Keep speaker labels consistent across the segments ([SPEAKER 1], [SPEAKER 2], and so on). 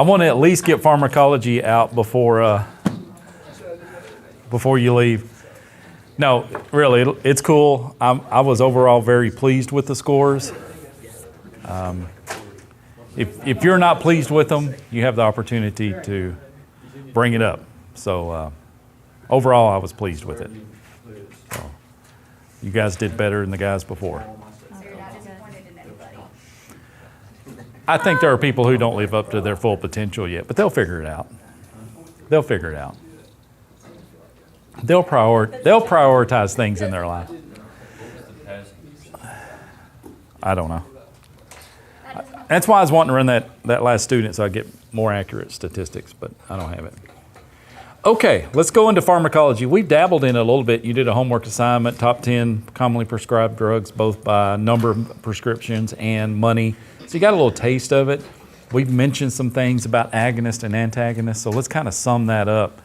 [SPEAKER 1] I want to at least get pharmacology out before you leave. No, really, it's cool. I was overall very pleased with the scores. If you're not pleased with them, you have the opportunity to bring it up. So overall, I was pleased with it. So, you guys did better than the guys before.
[SPEAKER 2] So you're not disappointed in anybody?
[SPEAKER 1] I think there are people who don't live up to their full potential yet, but they'll figure it out. They'll figure it out. They'll prioritize things in their life. I don't know. That's why I was wanting to run that last student so I get more accurate statistics, but I don't have it. Okay, let's go into pharmacology. We've dabbled in it a little bit. You did a homework assignment, top 10 commonly prescribed drugs, both by number of prescriptions and money. So you got a little taste of it. We've mentioned some things about agonists and antagonists, so let's kind of sum that up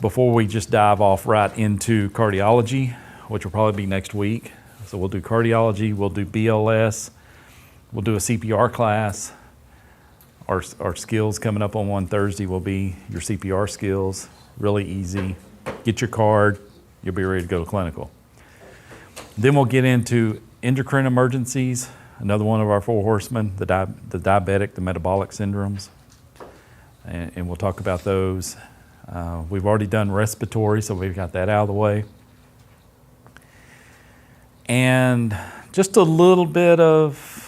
[SPEAKER 1] before we just dive off right into cardiology, which will probably be next week. So we'll do cardiology, we'll do BLS, we'll do a CPR class. Our skills coming up on one Thursday will be your CPR skills, really easy. Get your card, you'll be ready to go to clinical. Then we'll get into endocrine emergencies, another one of our four horsemen, the diabetic, the metabolic syndromes, and we'll talk about those. We've already done respiratory, so we've got that out of the way. And just a little bit of,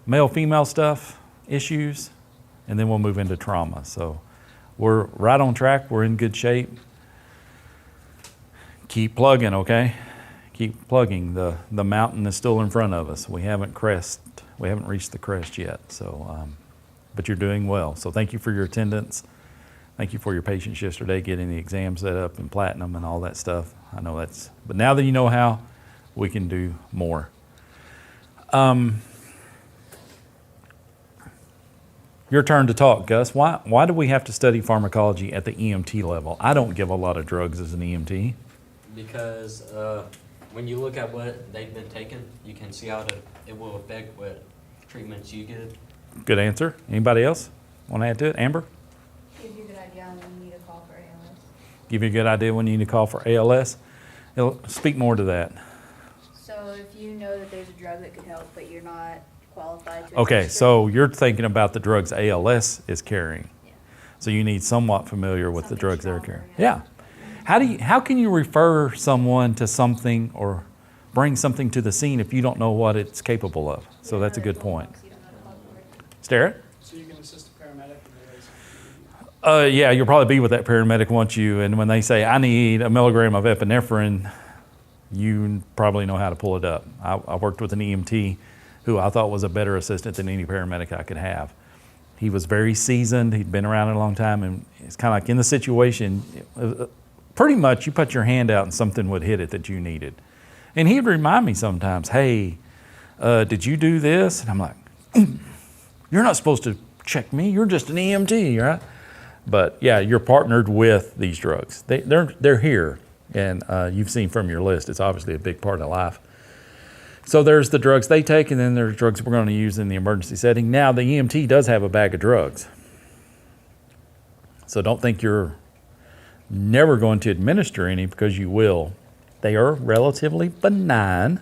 [SPEAKER 1] male-female stuff, issues, and then we'll move into trauma. So we're right on track. We're in good shape. Keep plugging, okay? Keep plugging. The mountain is still in front of us. We haven't reached the crest yet. So, but you're doing well. So thank you for your attendance. Thank you for your patience yesterday, getting the exam set up and platinum and all that stuff. I know but now that you know how, we can do more. Your turn to talk, Gus. Why do we have to study pharmacology at the EMT level? I don't give a lot of drugs as an EMT.
[SPEAKER 3] Because when you look at what they've been taking, you can see how it will affect what treatments you give.
[SPEAKER 1] Good answer. Anybody else want to add to it? Amber?
[SPEAKER 2] Gives you a good idea on when you need to call for ALS.
[SPEAKER 1] Give you a good idea when you need to call for ALS? Speak more to that.
[SPEAKER 2] So if you know that there's a drug that could help, but you're not qualified to
[SPEAKER 1] Okay,
[SPEAKER 2] administer
[SPEAKER 1] so you're thinking about the drugs ALS is carrying.
[SPEAKER 2] Yeah.
[SPEAKER 1] So you need somewhat familiar with the
[SPEAKER 2] Something
[SPEAKER 1] drugs they're
[SPEAKER 2] stronger,
[SPEAKER 1] carrying. Yeah. How can you refer someone to something or bring something to the scene if you don't know what it's capable of? So that's a good point.
[SPEAKER 2] You don't know to call for it.
[SPEAKER 1] Stare
[SPEAKER 4] So you can assist a paramedic in the
[SPEAKER 1] Yeah, you'll probably be with that paramedic once and when they say, I need a milligram of epinephrine, you probably know how to pull it up. I worked with an EMT who I thought was a better assistant than any paramedic I could have. He was very seasoned, he'd been around a long time, and it's kind of like in the situation, pretty much you put your hand out and something would hit it that you needed. And he'd remind me sometimes, hey, did you do this? And I'm like, you're not supposed to check me, you're just an EMT, right? But yeah, you're partnered with these drugs. They're here, and you've seen from your list, it's obviously a big part of life. So there's the drugs they take, and then there's drugs we're going to use in the emergency setting. Now, the EMT does have a bag of drugs. So don't think you're never going to administer any, because you will. They are relatively benign,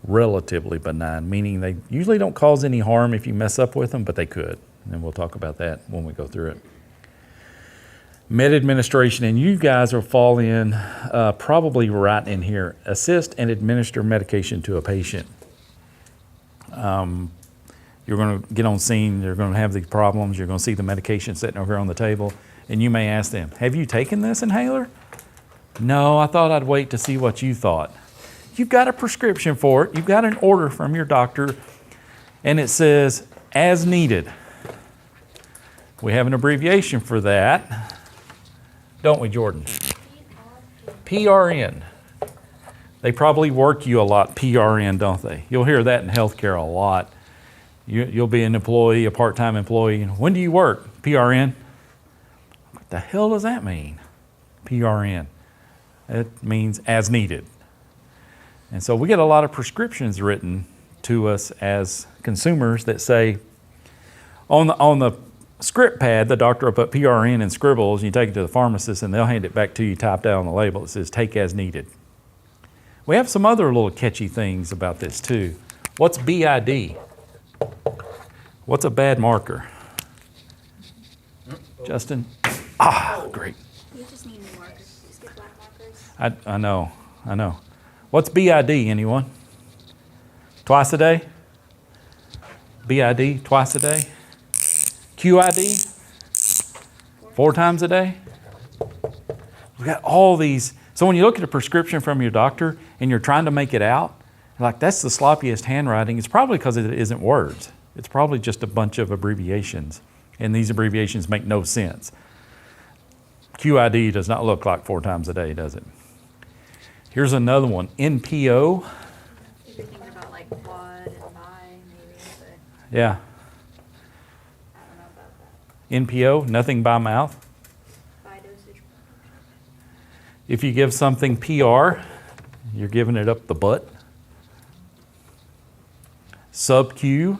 [SPEAKER 1] meaning they usually don't cause any harm if you mess up with them, but they could. And we'll talk about that when we go through it. Med administration, and you guys will fall in probably right in here. Assist and administer medication to a patient. You're going to get on scene, you're going to have these problems, you're going to see the medication sitting over here on the table, and you may ask them, have you taken this inhaler? No, I thought I'd wait to see what you thought. You've got a prescription for it, you've got an order from your doctor, and it says, as needed. We have an abbreviation for that. Don't we, Jordan? PRN. They probably work you a lot, PRN, don't they? You'll hear that in healthcare a lot. You'll be an employee, a part-time employee. When do you work? PRN. What the hell does that mean? PRN. It means as needed. And so we get a lot of prescriptions written to us as consumers that say, on the script pad, the doctor will put PRN and scribbles, and you take it to the pharmacist, and they'll hand it back to you typed out on the label. It says, take as needed. We have some other little catchy things about this too. What's BID? What's a bad marker? Justin? Great.
[SPEAKER 2] You just need new markers. Just get black markers.
[SPEAKER 1] I know. What's BID, anyone? Twice a day? BID, twice a day? QID? 4 times a day? We've got all these. So when you look at a prescription from your doctor and you're trying to make it out, like that's the sloppiest handwriting. It's probably because it isn't words. It's probably just a bunch of abbreviations. And these abbreviations make no sense. QID does not look like 4 times a day, does it? Here's another one, NPO.
[SPEAKER 2] If you're thinking about like quad and bi, maybe, but
[SPEAKER 1] Yeah,
[SPEAKER 2] I don't know about that.
[SPEAKER 1] NPO, nothing by mouth.
[SPEAKER 2] Bi dosage.
[SPEAKER 1] If you give something PR, you're giving it up the butt. Sub-Q,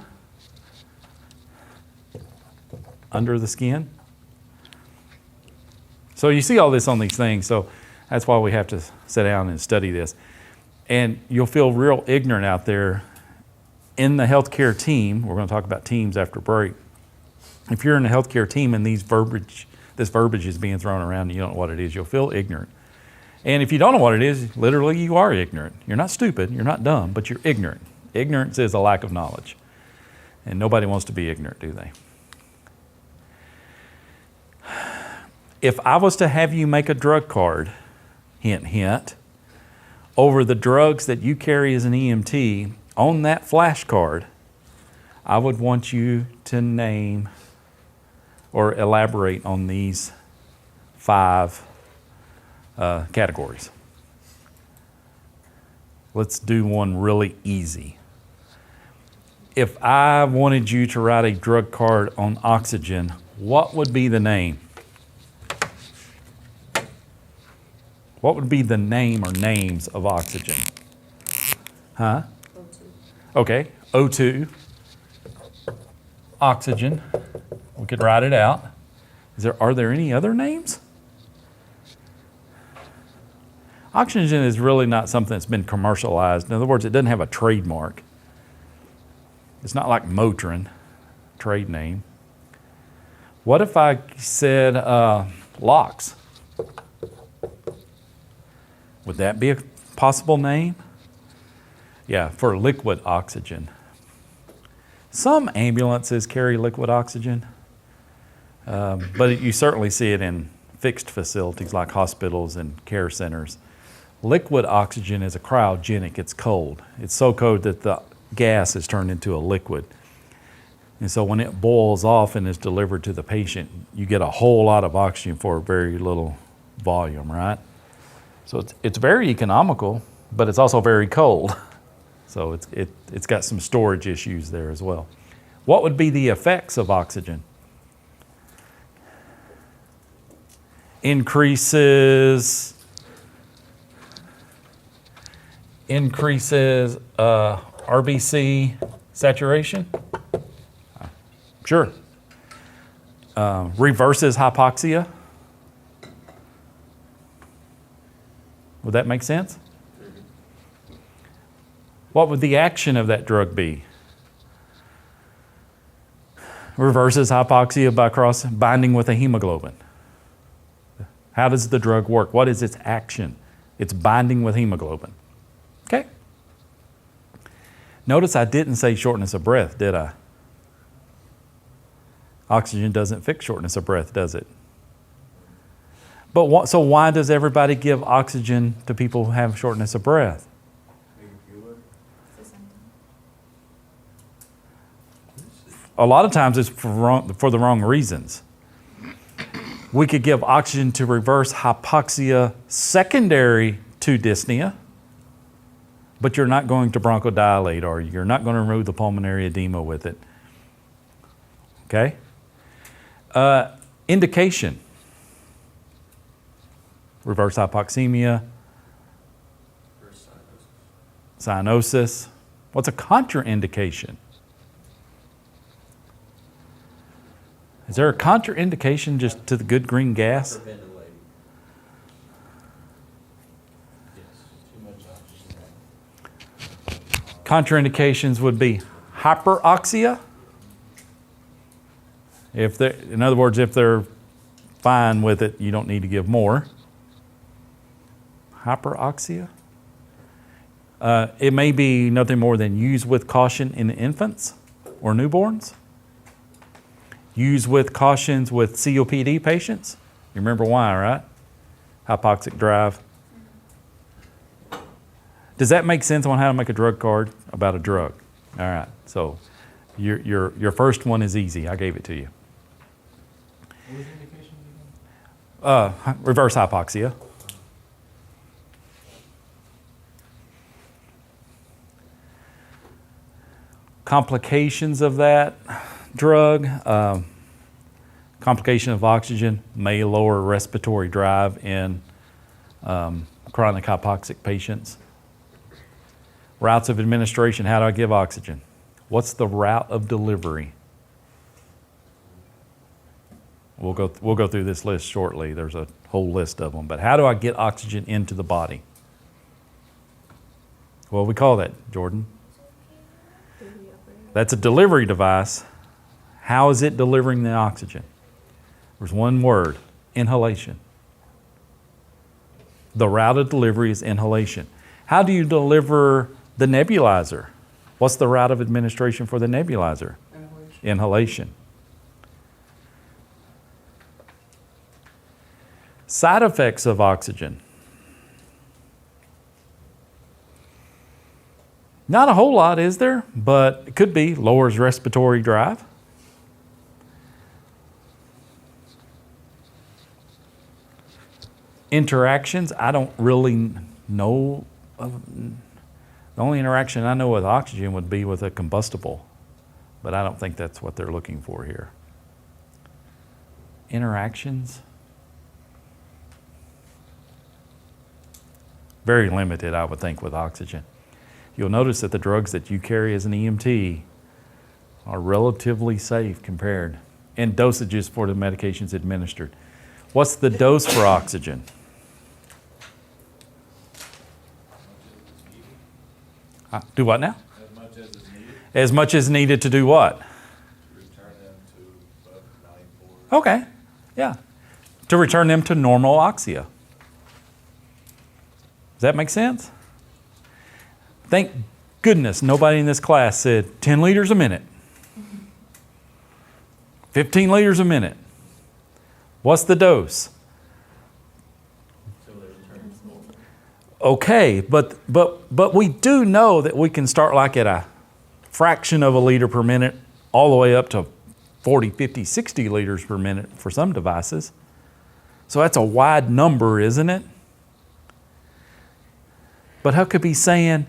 [SPEAKER 1] under the skin. So you see all this on these things, so that's why we have to sit down and study this. And you'll feel real ignorant out there in the healthcare team. We're going to talk about teams after break. If you're in a healthcare team and this verbiage is being thrown around and you don't know what it is, you'll feel ignorant. And if you don't know what it is, literally you are ignorant. You're not stupid, you're not dumb, but you're ignorant. Ignorance is a lack of knowledge. And nobody wants to be ignorant, do they? If I was to have you make a drug card, hint, hint, over the drugs that you carry as an EMT, on that flashcard, I would want you to name or elaborate on these 5 categories. Let's do one really easy. If I wanted you to write a drug card on oxygen, what would be the name? What would be the name or names of oxygen? Huh? O2. Okay, O2. Oxygen. We could write it out. Are there any other names? Oxygen is really not something that's been commercialized. In other words, it doesn't have a trademark. It's not like Motrin, trade name. What if I said LOX? Would that be a possible name? Yeah, for liquid oxygen. Some ambulances carry liquid oxygen, but you certainly see it in fixed facilities like hospitals and care centers. Liquid oxygen is a cryogenic. It's cold. It's so cold that the gas is turned into a liquid. And so when it boils off and is delivered to the patient, you get a whole lot of oxygen for a very little volume, right? So it's very economical, but it's also very cold. So it's got some storage issues there as well. What would be the effects of oxygen? Increases RBC saturation? Sure. Reverses hypoxia? Would that make sense? What would the action of that drug be? Reverses hypoxia by binding with a hemoglobin. How does the drug work? What is its action? It's binding with hemoglobin. Okay. Notice I didn't say shortness of breath, did I? Oxygen doesn't fix shortness of breath, does it? But so why does everybody give oxygen to people who have shortness of breath? A lot of times it's for the wrong reasons. We could give oxygen to reverse hypoxia secondary to dyspnea, but you're not going to bronchodilate, or you're not going to remove the pulmonary edema with it. Okay? Indication. Reverse hypoxemia. Cyanosis. What's a contraindication? Is there a contraindication just to the good green gas?
[SPEAKER 3] For ventilating.
[SPEAKER 1] Contraindications would be hyperoxia. In other words, if they're fine with it, you don't need to give more. Hyperoxia. It may be nothing more than use with caution in infants or newborns. Use with cautions with COPD patients. You remember why, right? Hypoxic drive. Does that make sense on how to make a drug card about a drug? All right. So your first one is easy. I gave it to you.
[SPEAKER 5] What was the indication again?
[SPEAKER 1] Reverse hypoxia. Complications of that drug, complication of oxygen may lower respiratory drive in chronic hypoxic patients. Routes of administration, how do I give oxygen? What's the route of delivery? We'll go through this list shortly. There's a whole list of them. But how do I get oxygen into the body? What do we call that, Jordan? That's a delivery device. How is it delivering the oxygen? There's one word, inhalation. The route of delivery is inhalation. How do you deliver the nebulizer? What's the route of administration for the nebulizer? Inhalation. Side effects of oxygen. Not a whole lot, is there? But it could be lowers respiratory drive. Interactions, I don't really know. The only interaction I know with oxygen would be with a combustible, but I don't think that's what they're looking for here. Interactions? Very limited, I would think, with oxygen. You'll notice that the drugs that you carry as an EMT are relatively safe compared, and dosages for the medications administered. What's the dose for oxygen? Do what now?
[SPEAKER 5] As much as is needed
[SPEAKER 1] As much as needed to do what?
[SPEAKER 5] to return them to above 94.
[SPEAKER 1] Okay, yeah. To return them to normal oxia. Does that make sense? Thank goodness nobody in this class said 10 liters a minute. 15 liters a minute. What's the dose?
[SPEAKER 5] Until they return to normal.
[SPEAKER 1] Okay, but we do know that we can start like at a fraction of a liter per minute all the way up to 40, 50, 60 liters per minute for some devices. So that's a wide number, isn't it? But Huck could be saying,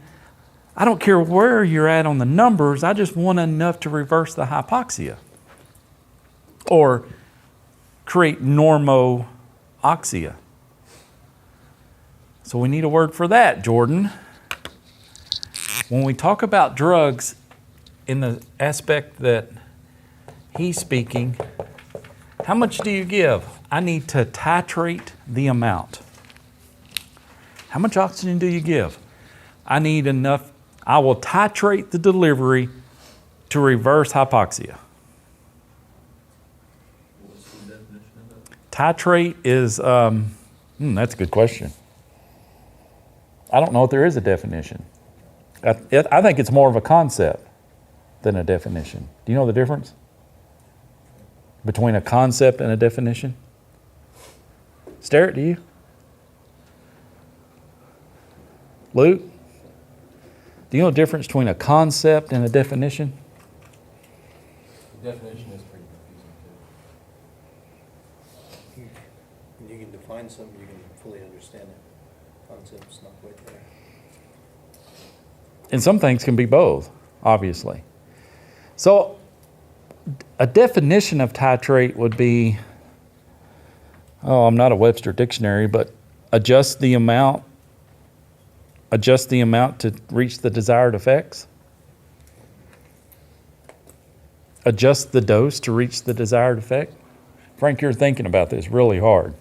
[SPEAKER 1] I don't care where you're at on the numbers, I just want enough to reverse the hypoxia or create normoxia. So we need a word for that, Jordan. When we talk about drugs in the aspect that he's speaking, how much do you give? I need to titrate the amount. How much oxygen do you give? I need enough. I will titrate the delivery to reverse hypoxia.
[SPEAKER 5] What's the definition of that?
[SPEAKER 1] Titrate is, that's a good question. I don't know if there is a definition. I think it's more of a concept than a definition. Do you know the difference between a concept and a definition? Stare it, do you? Luke? Do you know the difference between a concept and a definition?
[SPEAKER 5] The definition is pretty confusing too.
[SPEAKER 6] When you can define something, you can fully understand it. Concept's not quite there.
[SPEAKER 1] And some things can be both, obviously. So a definition of titrate would be, I'm not a Webster dictionary, but adjust the amount to reach the desired effects. adjust the dose to reach the desired effect? Frank, you're thinking about this really hard.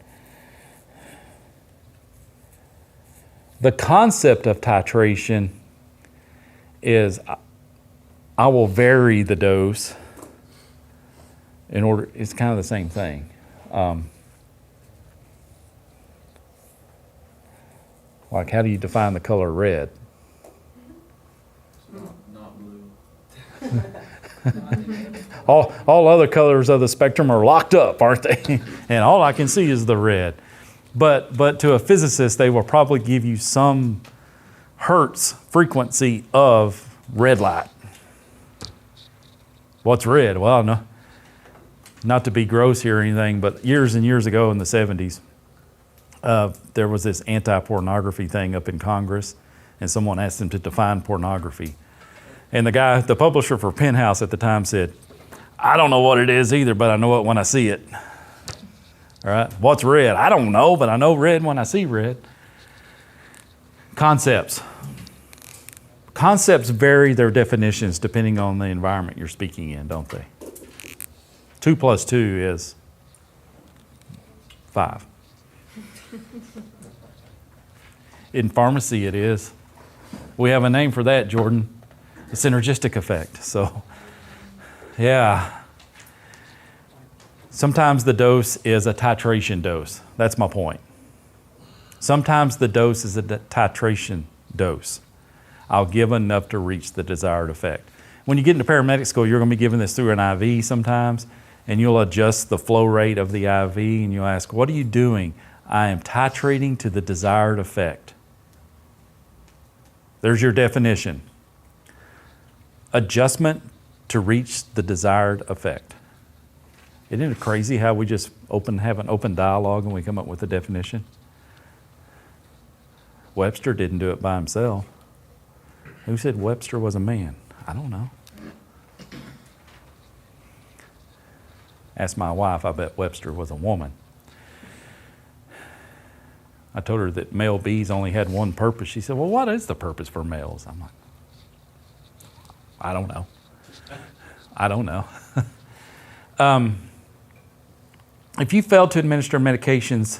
[SPEAKER 1] The concept of titration is I will vary the dose in order, it's kind of the same thing. Like, how do you define the color red?
[SPEAKER 5] Not blue.
[SPEAKER 1] All other colors of the spectrum are locked up, aren't they? And all I can see is the red. But to a physicist, they will probably give you some hertz frequency of red light. What's red? Well, no, not to be gross here or anything, but years and years ago in the 70s, there was this anti-pornography thing up in Congress, and someone asked them to define pornography. And the publisher for Penthouse at the time said, I don't know what it is either, but I know it when I see it. All right, what's red? I don't know, but I know red when I see red. Concepts. Concepts vary their definitions depending on the environment you're speaking in, don't they? 2 + 2 is 5. In pharmacy, it is. We have a name for that, Jordan. The synergistic effect. So, yeah. Sometimes the dose is a titration dose. That's my point. Sometimes the dose is a titration dose. I'll give enough to reach the desired effect. When you get into paramedic school, you're going to be given this through an IV sometimes, and you'll adjust the flow rate of the IV, and you'll ask, what are you doing? I am titrating to the desired effect. There's your definition. Adjustment to reach the desired effect. Isn't it crazy how we just have an open dialogue and we come up with a definition? Webster didn't do it by himself. Who said Webster was a man? I don't know. Ask my wife, I bet Webster was a woman. I told her that male bees only had one purpose. She said, well, what is the purpose for males? I'm like, I don't know. I don't know. If you failed to administer medications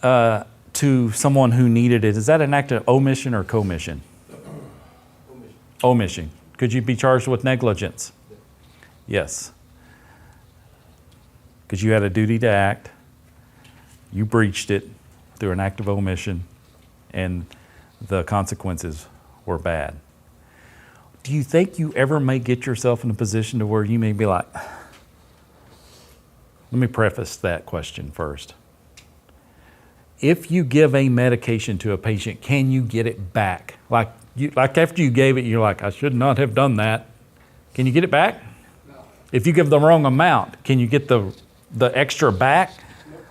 [SPEAKER 1] to someone who needed it, is that an act of omission or commission? Omission. Could you be charged with negligence? Yes. Because you had a duty to act, you breached it through an act of omission, and the consequences were bad. Do you think you ever may get yourself in a position to where you may be like, let me preface that question first. If you give a medication to a patient, can you get it back? Like after you gave it, you're like, I should not have done that. Can you get it back?
[SPEAKER 4] No.
[SPEAKER 1] If you give the wrong amount, can you get the extra back?
[SPEAKER 4] Nope.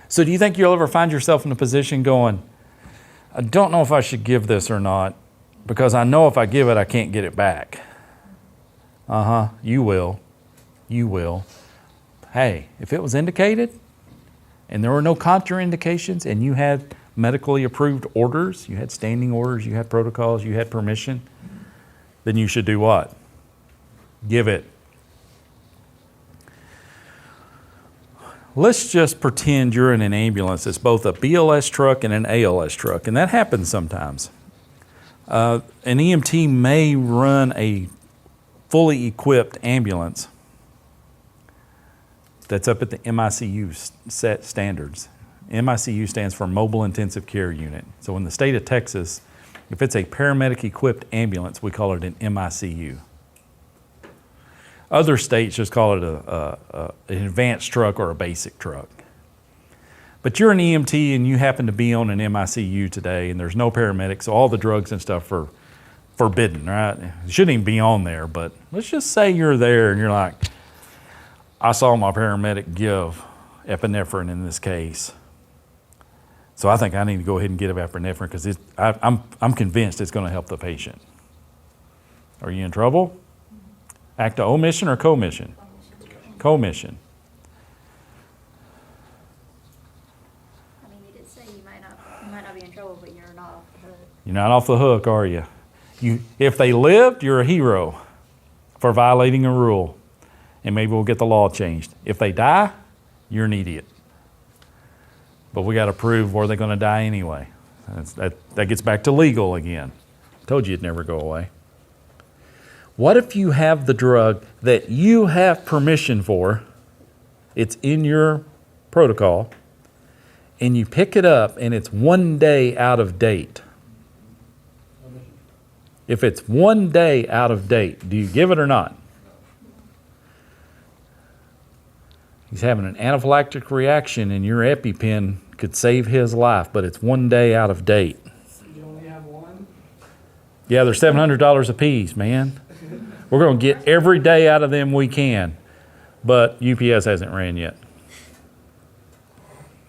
[SPEAKER 1] So do you think you'll ever find yourself in a position going, I don't know if I should give this or not, because I know if I give it, I can't get it back? You will. You will. Hey, if it was indicated and there were no contraindications and you had medically approved orders, you had standing orders, you had protocols, you had permission, then you should do what? Give it. Let's just pretend you're in an ambulance that's both a BLS truck and an ALS truck, and that happens sometimes. An EMT may run a fully equipped ambulance that's up at the MICU set standards. MICU stands for Mobile Intensive Care Unit. So in the state of Texas, if it's a paramedic equipped ambulance, we call it an MICU. Other states just call it an advanced truck or a basic truck. But you're an EMT and you happen to be on an MICU today and there's no paramedics, so all the drugs and stuff are forbidden, right? It shouldn't even be on there, but let's just say you're there and you're like, I saw my paramedic give epinephrine in this case. So I think I need to go ahead and get epinephrine because I'm convinced it's going to help the patient. Are you in trouble? Act of omission or commission? Commission.
[SPEAKER 2] I mean, you did say you might not be in trouble, but you're not off the hook.
[SPEAKER 1] You're not off the hook, are you? If they lived, you're a hero. for violating a rule, and maybe we'll get the law changed. If they die, you're an idiot. But we got to prove where they're going to die anyway. That gets back to legal again. Told you it'd never go away. What if you have the drug that you have permission for, it's in your protocol, and you pick it up and it's 1 day out of date? If it's 1 day out of date, do you give it or not? He's having an anaphylactic reaction and your EpiPen could save his life, but it's 1 day out of date.
[SPEAKER 4] You only have one?
[SPEAKER 1] Yeah, they're $700 a piece, man. We're going to get every day out of them we can, but UPS hasn't ran yet.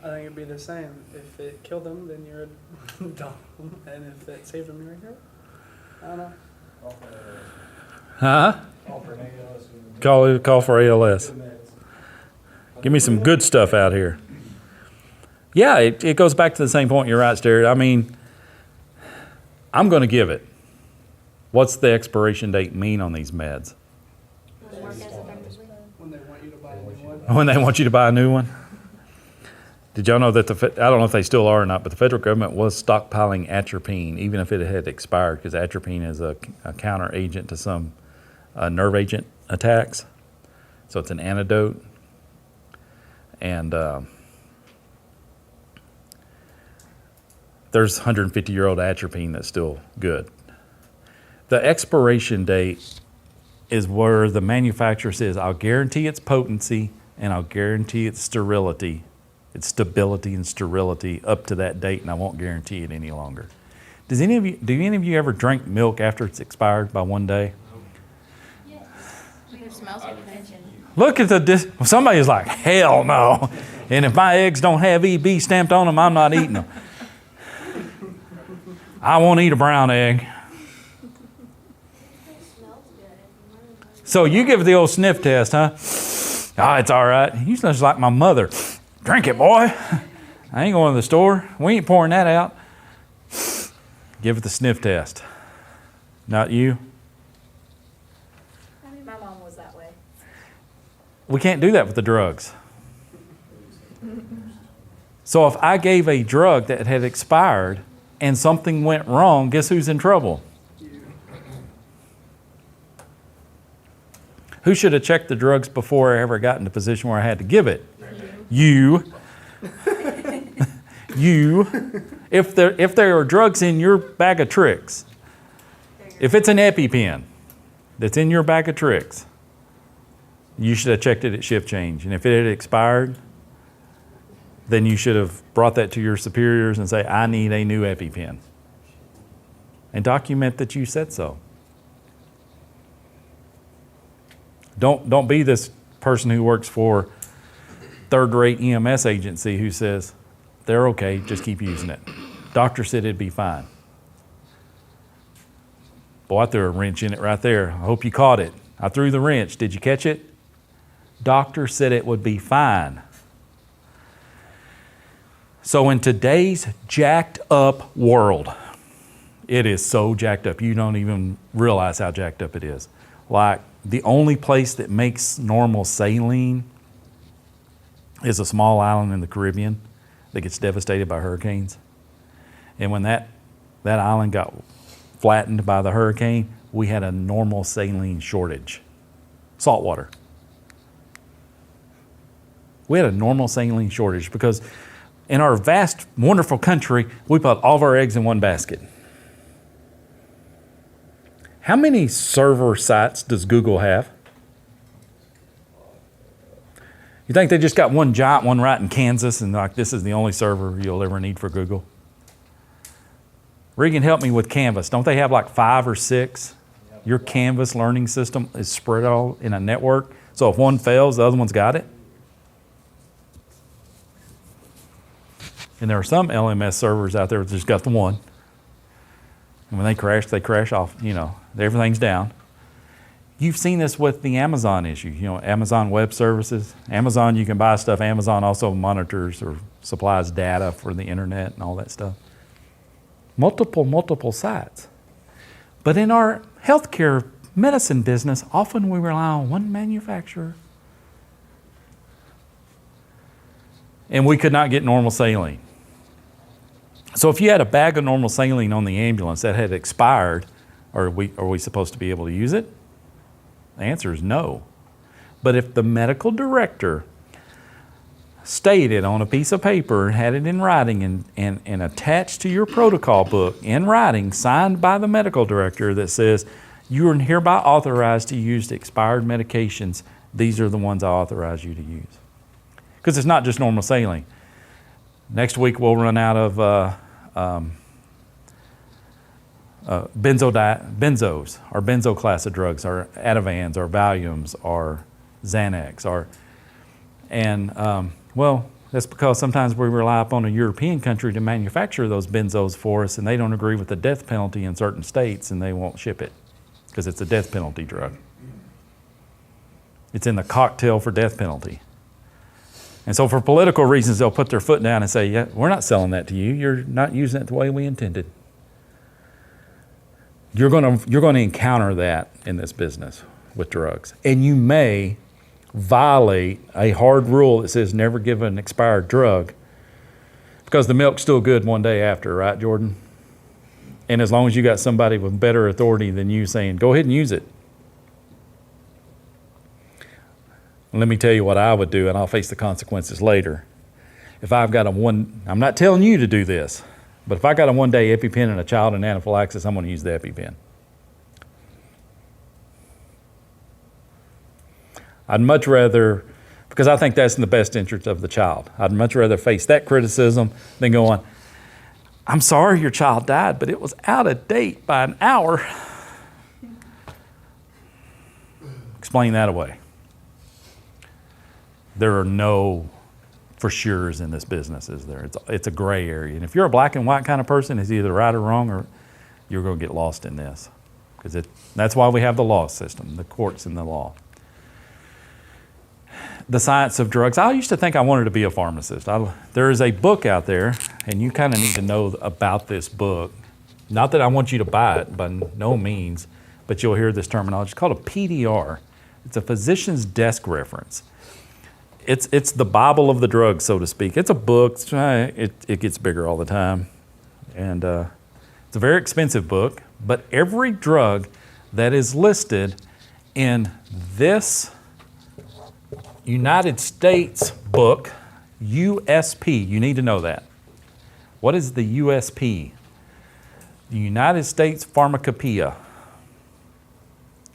[SPEAKER 4] I think it'd be the same. If it killed them, then you're a dumb. And if it saved them, you're a hero. I don't know.
[SPEAKER 1] Huh?
[SPEAKER 5] Call for an ALS.
[SPEAKER 1] Call for ALS. Give me some good stuff out here. Yeah, it goes back to the same point. You're right, Sterry. I mean, I'm going to give it. What's the expiration date mean on these meds?
[SPEAKER 2] Work as effectively.
[SPEAKER 4] When they want you to buy a new one.
[SPEAKER 1] When they want you to buy a new one? Did y'all know that I don't know if they still are or not, but the federal government was stockpiling atropine, even if it had expired, because atropine is a counter agent to some nerve agent attacks. So it's an antidote. And there's 150-year-old atropine that's still good. The expiration date is where the manufacturer says, I'll guarantee its potency and I'll guarantee its sterility, its stability and sterility up to that date, and I won't guarantee it any longer. Do any of you ever drink milk after it's expired by 1 day?
[SPEAKER 2] Yes. It smells like attention.
[SPEAKER 1] Look at somebody's like, hell no. And if my eggs don't have EB stamped on them, I'm not eating them. I won't eat a brown egg. So you give it the old sniff test, huh? Oh, it's all right. You smell just like my mother. Drink it, boy. I ain't going to the store. We ain't pouring that out. Give it the sniff test. Not you?
[SPEAKER 2] I mean, my mom was that way.
[SPEAKER 1] We can't do that with the drugs. So if I gave a drug that had expired and something went wrong, guess who's in trouble? Who should have checked the drugs before I ever got in the position where I had to give it? You. You. If there are drugs in your bag of tricks, if it's an EpiPen that's in your bag of tricks, you should have checked it at shift change. And if it had expired, then you should have brought that to your superiors and say, I need a new EpiPen. And document that you said so. Don't be this person who works for third-rate EMS agency who says, they're okay, just keep using it. Doctor said it'd be fine. Boy, I threw a wrench in it right there. I hope you caught it. I threw the wrench. Did you catch it? Doctor said it would be fine. So in today's jacked up world, it is so jacked up. You don't even realize how jacked up it is. Like, the only place that makes normal saline is a small island in the Caribbean that gets devastated by hurricanes. And when that island got flattened by the hurricane, we had a normal saline shortage. Salt water. We had a normal saline shortage because in our vast, wonderful country, we put all of our eggs in one basket. How many server sites does Google have? You think they just got one giant one right in Kansas and like this is the only server you'll ever need for Google? Regan, help me with Canvas. Don't they have like 5 or 6? Your Canvas learning system is spread all in a network. So if one fails, the other one's got it. And there are some LMS servers out there that just got the one. And when they crash off, everything's down. You've seen this with the Amazon issue, Amazon Web Services. Amazon, you can buy stuff. Amazon also monitors or supplies data for the internet and all that stuff. Multiple sites. But in our healthcare medicine business, often we rely on one manufacturer. And we could not get normal saline. So if you had a bag of normal saline on the ambulance that had expired, are we supposed to be able to use it? The answer is no. But if the medical director stated on a piece of paper, had it in writing and attached to your protocol book in writing, signed by the medical director that says, you are hereby authorized to use expired medications, these are the ones I authorize you to use. Because it's not just normal saline. Next week we'll run out of benzos, our benzo class of drugs, our Ativans, our Valiums, our Xanax, well, that's because sometimes we rely upon a European country to manufacture those benzos for us, and they don't agree with the death penalty in certain states, and they won't ship it because it's a death penalty drug. It's in the cocktail for death penalty. And so for political reasons, they'll put their foot down and say, yeah, we're not selling that to you. You're not using it the way we intended. You're going to encounter that in this business with drugs. And you may violate a hard rule that says never give an expired drug because the milk's still good one day after, right, Jordan? And as long as you got somebody with better authority than you saying, go ahead and use it. Let me tell you what I would do, and I'll face the consequences later. If I've got I'm not telling you to do this, but if I got a one-day EpiPen and a child in anaphylaxis, I'm going to use the EpiPen. I'd much rather, because I think that's in the best interest of the child, I'd much rather face that criticism than going, I'm sorry your child died, but it was out of date by an hour. Explain that away. There are no for sure's in this business, is there? It's a gray area. And if you're a black and white kind of person, it's either right or wrong, or you're going to get lost in this. Because that's why we have the law system, the courts and the law. The science of drugs. I used to think I wanted to be a pharmacist. There is a book out there, and you kind of need to know about this book. Not that I want you to buy it, by no means, but you'll hear this terminology. It's called a PDR. It's a physician's desk reference. It's the Bible of the drugs, so to speak. It's a book. It gets bigger all the time. And it's a very expensive book, but every drug that is listed in this United States book, USP, you need to know that. What is the USP? The United States Pharmacopoeia.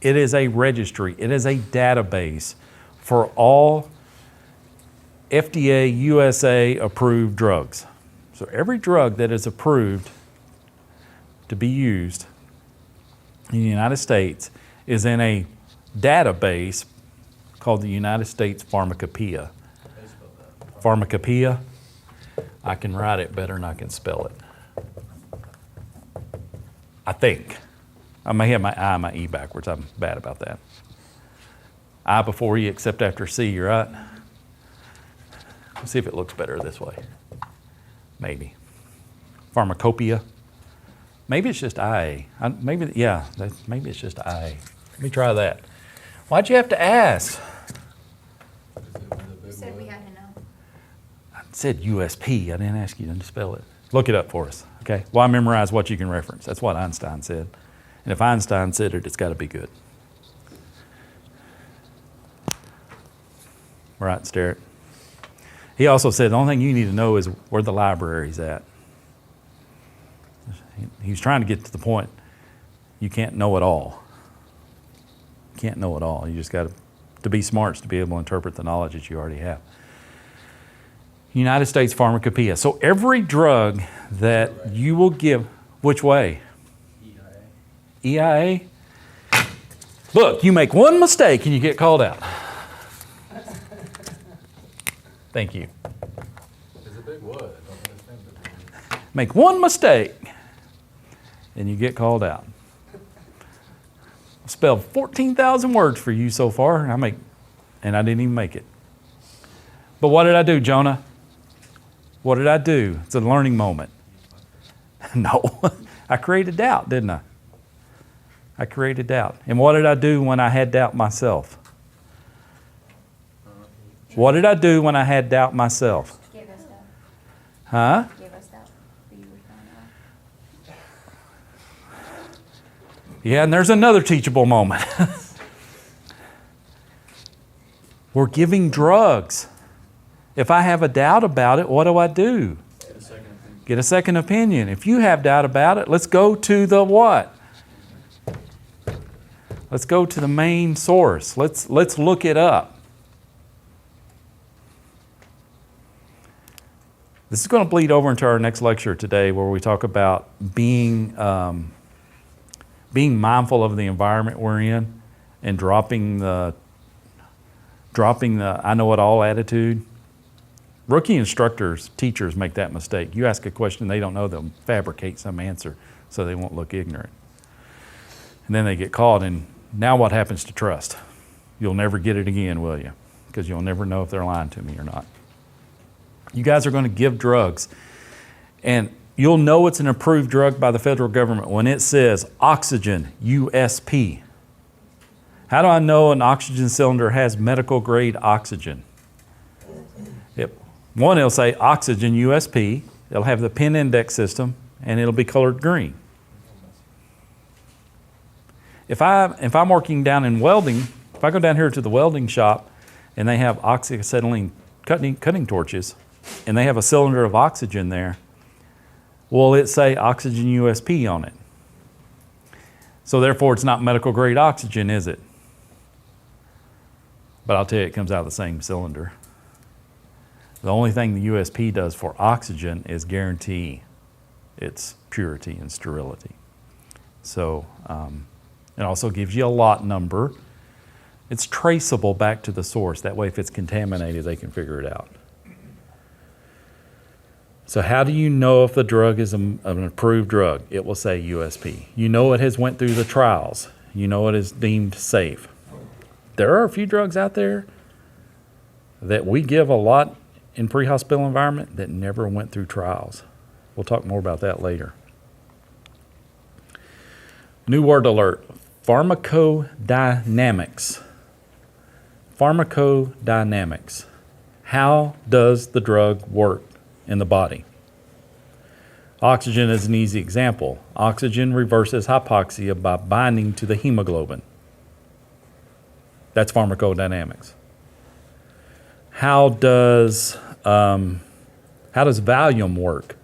[SPEAKER 1] It is a registry. It is a database for all FDA, USA approved drugs. So every drug that is approved to be used in the United States is in a database called the United States Pharmacopoeia. Pharmacopoeia. I can write it better than I can spell it. I think. I may have my I and my E backwards. I'm bad about that. I before E except after C, right? Let's see if it looks better this way. Maybe. Pharmacopoeia. Maybe it's just IA. Maybe it's just IA. Let me try that. Why'd you have to ask?
[SPEAKER 2] You said we had to know.
[SPEAKER 1] I said USP. I didn't ask you to spell it. Look it up for us, okay? Well, I memorize what you can reference. That's what Einstein said. And if Einstein said it, it's got to be good. Right, Sterrett? He also said the only thing you need to know is where the library's at. He was trying to get to the point you can't know it all. You can't know it all. You just got to be smart to be able to interpret the knowledge that you already have. United States Pharmacopoeia. So every drug that you will give, which way? EIA? Look, you make one mistake and you get called out. Thank you.
[SPEAKER 5] It's a big word. I don't understand it.
[SPEAKER 1] Make one mistake and you get called out. I've spelled 14,000 words for you so far, and I didn't even make it. But what did I do, Jonah? What did I do? It's a learning moment. No, I created doubt, didn't I? I created doubt. And what did I do when I had doubt myself? What did I do when I had doubt myself?
[SPEAKER 2] Give us that.
[SPEAKER 1] Huh?
[SPEAKER 2] Give us that. But you were found out.
[SPEAKER 1] Yeah, and there's another teachable moment. We're giving drugs. If I have a doubt about it, what do I do? Get a second opinion. If you have doubt about it, let's go to the what? Let's go to the main source. Let's look it up. This is going to bleed over into our next lecture today, where we talk about being mindful of the environment we're in and dropping the I know it all attitude. Rookie instructors, teachers make that mistake. You ask a question they don't know, they'll fabricate some answer so they won't look ignorant. And then they get caught, and now what happens to trust? You'll never get it again, will you? Because you'll never know if they're lying to me or not. You guys are going to give drugs, and you'll know it's an approved drug by the federal government when it says oxygen, USP. How do I know an oxygen cylinder has medical grade oxygen? One, it'll say oxygen USP. It'll have the pin index system, and it'll be colored green. If I'm working down in welding, if I go down here to the welding shop and they have oxyacetylene cutting torches, and they have a cylinder of oxygen there, will it say oxygen USP on it? So therefore, it's not medical grade oxygen, is it? But I'll tell you, it comes out of the same cylinder. The only thing the USP does for oxygen is guarantee its purity and sterility. So it also gives you a lot number. It's traceable back to the source. That way, if it's contaminated, they can figure it out. So how do you know if the drug is an approved drug? It will say USP. You know it has went through the trials. You know it is deemed safe. There are a few drugs out there that we give a lot in pre-hospital environment that never went through trials. We'll talk more about that later. New word alert, pharmacodynamics. Pharmacodynamics. How does the drug work in the body? Oxygen is an easy example. Oxygen reverses hypoxia by binding to the hemoglobin. That's pharmacodynamics. How does Valium work?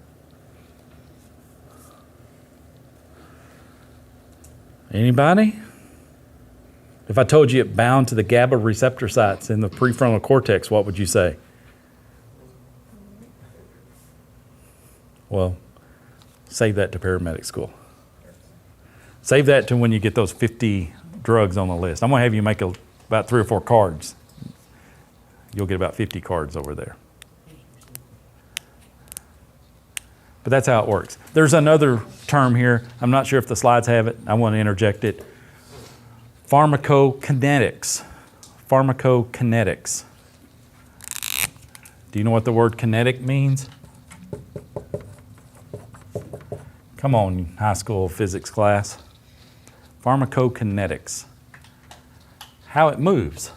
[SPEAKER 1] Anybody? If I told you it bound to the GABA receptor sites in the prefrontal cortex, what would you say? Well, save that to paramedic school. Save that to when you get those 50 drugs on the list. I'm going to have you make about 3 or 4 cards. You'll get about 50 cards over there. But that's how it works. There's another term here. I'm not sure if the slides have it. I want to interject it. Pharmacokinetics. Pharmacokinetics. Do you know what the word kinetic means? Come on, high school physics class. Pharmacokinetics. How it moves.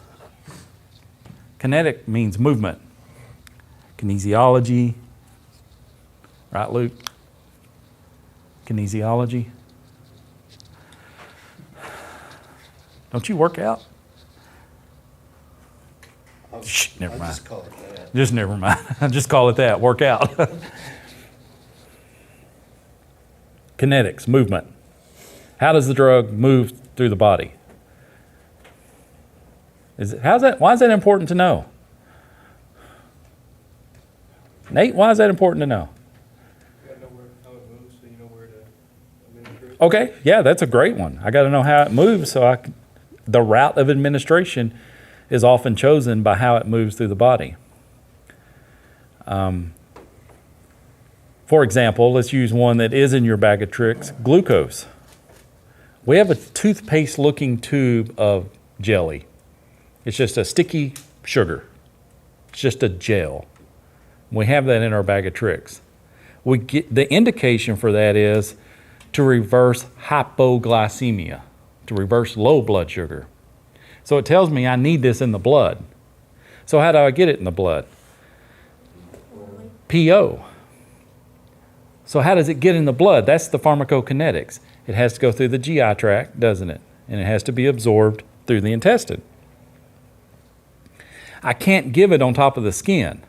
[SPEAKER 1] Kinetic means movement. Kinesiology. Right, Luke? Kinesiology. Don't you work out? Never mind.
[SPEAKER 6] Just call it that.
[SPEAKER 1] Just never mind. Just call it that. Work out. Kinetics, movement. How does the drug move through the body? Why is that important to know? Nate, why is that important to know?
[SPEAKER 4] You gotta know how it moves, so you know where to administer it.
[SPEAKER 1] Okay, yeah, that's a great one. I got to know how it moves, so the route of administration is often chosen by how it moves through the body. For example, let's use one that is in your bag of tricks, glucose. We have a toothpaste-looking tube of jelly. It's just a sticky sugar. It's just a gel. We have that in our bag of tricks. The indication for that is to reverse hypoglycemia. to reverse low blood sugar. So it tells me I need this in the blood. So how do I get it in the blood? PO. So how does it get in the blood? That's the pharmacokinetics. It has to go through the GI tract, doesn't it? And it has to be absorbed through the intestine. I can't give it on top of the skin.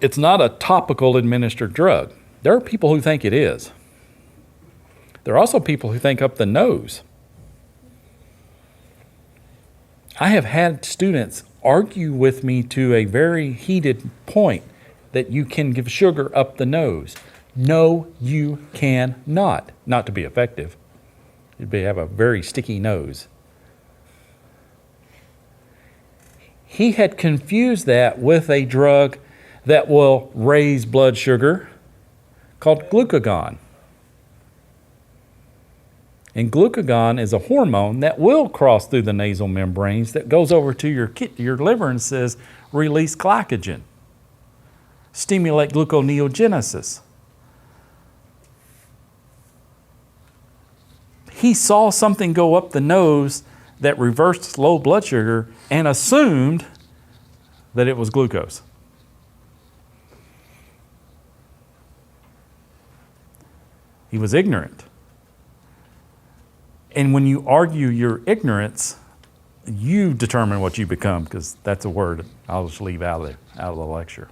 [SPEAKER 1] It's not a topical administered drug. There are people who think it is. There are also people who think up the nose. I have had students argue with me to a very heated point that you can give sugar up the nose. No, you cannot. Not to be effective. You'd have a very sticky nose. He had confused that with a drug that will raise blood sugar called glucagon. And glucagon is a hormone that will cross through the nasal membranes that goes over to your liver and says, release glycogen, stimulate gluconeogenesis. He saw something go up the nose that reversed low blood sugar and assumed that it was glucose. He was ignorant. And when you argue your ignorance, you determine what you become, because that's a word I'll just leave out of the lecture.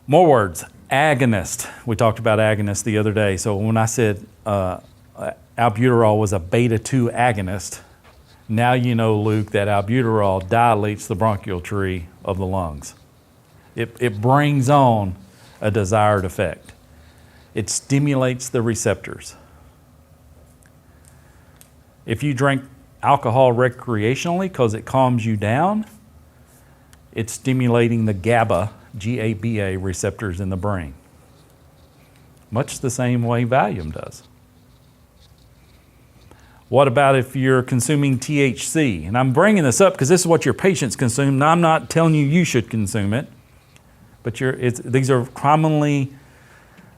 [SPEAKER 1] More words. Agonist. We talked about agonist the other day. So when I said albuterol was a beta-2 agonist, now you know, Luke, that albuterol dilates the bronchial tree of the lungs. It brings on a desired effect. It stimulates the receptors. If you drink alcohol recreationally because it calms you down, it's stimulating the GABA, G-A-B-A receptors in the brain. Much the same way Valium does. What about if you're consuming THC? And I'm bringing this up because this is what your patients consume. Now, I'm not telling you should consume it, but these are commonly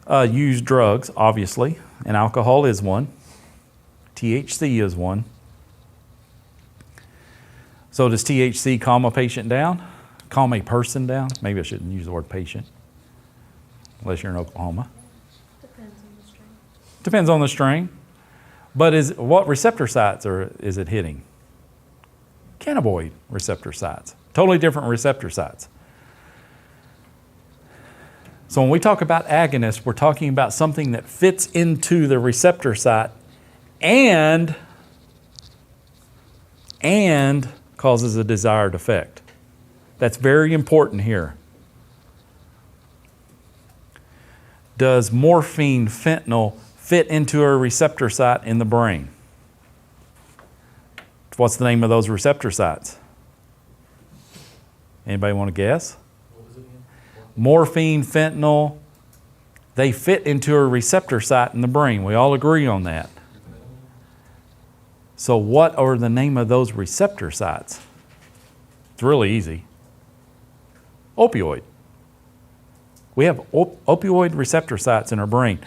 [SPEAKER 1] used drugs, obviously, and alcohol is one. THC is one. So does THC calm a patient down? Calm a person down? Maybe I shouldn't use the word patient, unless you're in Oklahoma.
[SPEAKER 2] Depends on the strain.
[SPEAKER 1] Depends on the strain. But what receptor sites is it hitting? Cannabinoid receptor sites. Totally different receptor sites. So when we talk about agonists, we're talking about something that fits into the receptor site and causes a desired effect. That's very important here. Does morphine, fentanyl fit into a receptor site in the brain? What's the name of those receptor sites? Anybody want to guess? Morphine, fentanyl, they fit into a receptor site in the brain. We all agree on that. So what are the name of those receptor sites? It's really easy. Opioid. We have opioid receptor sites in our brain.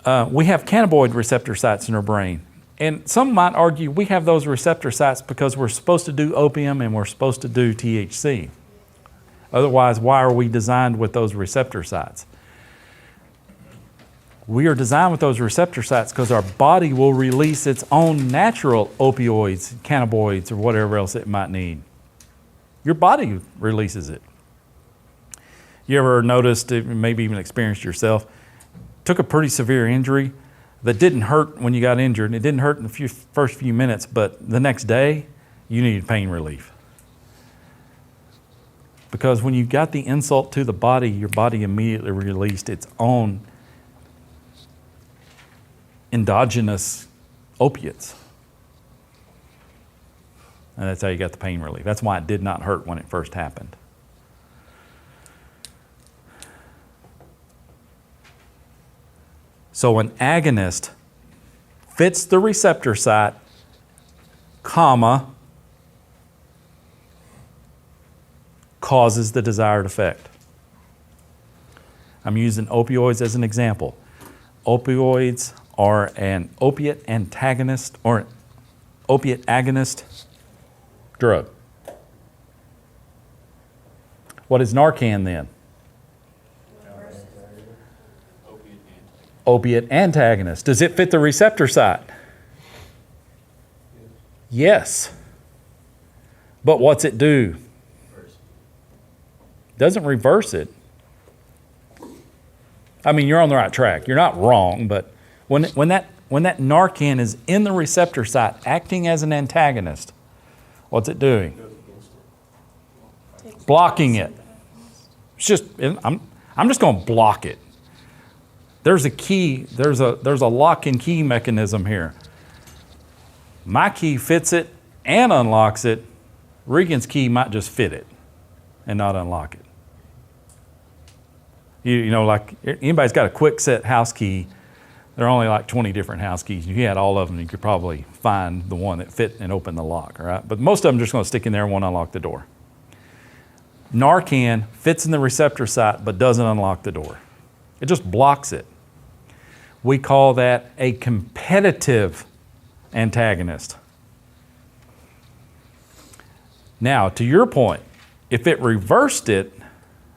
[SPEAKER 1] We have cannabinoid receptor sites in our brain. And some might argue we have those receptor sites because we're supposed to do opium and we're supposed to do THC. Otherwise, why are we designed with those receptor sites? We are designed with those receptor sites because our body will release its own natural opioids, cannabinoids, or whatever else it might need. Your body releases it. You ever noticed, maybe even experienced yourself, took a pretty severe injury that didn't hurt when you got injured, and it didn't hurt in the first few minutes, but the next day, you needed pain relief. Because when you got the insult to the body, your body immediately released its own endogenous opiates. And that's how you got the pain relief. That's why it did not hurt when it first happened. So an agonist fits the receptor site, causes the desired effect. I'm using opioids as an example. opioids are an opiate antagonist or opiate agonist drug. What is Narcan then? Opiate antagonist. Does it fit the receptor site? Yes. But what's it do? Doesn't reverse it. I mean, you're on the right track. You're not wrong, but when that Narcan is in the receptor site acting as an antagonist, what's it doing? Blocking it. It's just I'm just going to block it. There's a key. There's a lock and key mechanism here. My key fits it and unlocks it. Regan's key might just fit it and not unlock it. You know, like anybody's got a quick set house key. There are only like 20 different house keys. If you had all of them, you could probably find the one that fit and open the lock, all right? But most of them are just going to stick in there and won't unlock the door. Narcan fits in the receptor site but doesn't unlock the door. It just blocks it. We call that a competitive antagonist. Now, to your point, if it reversed it,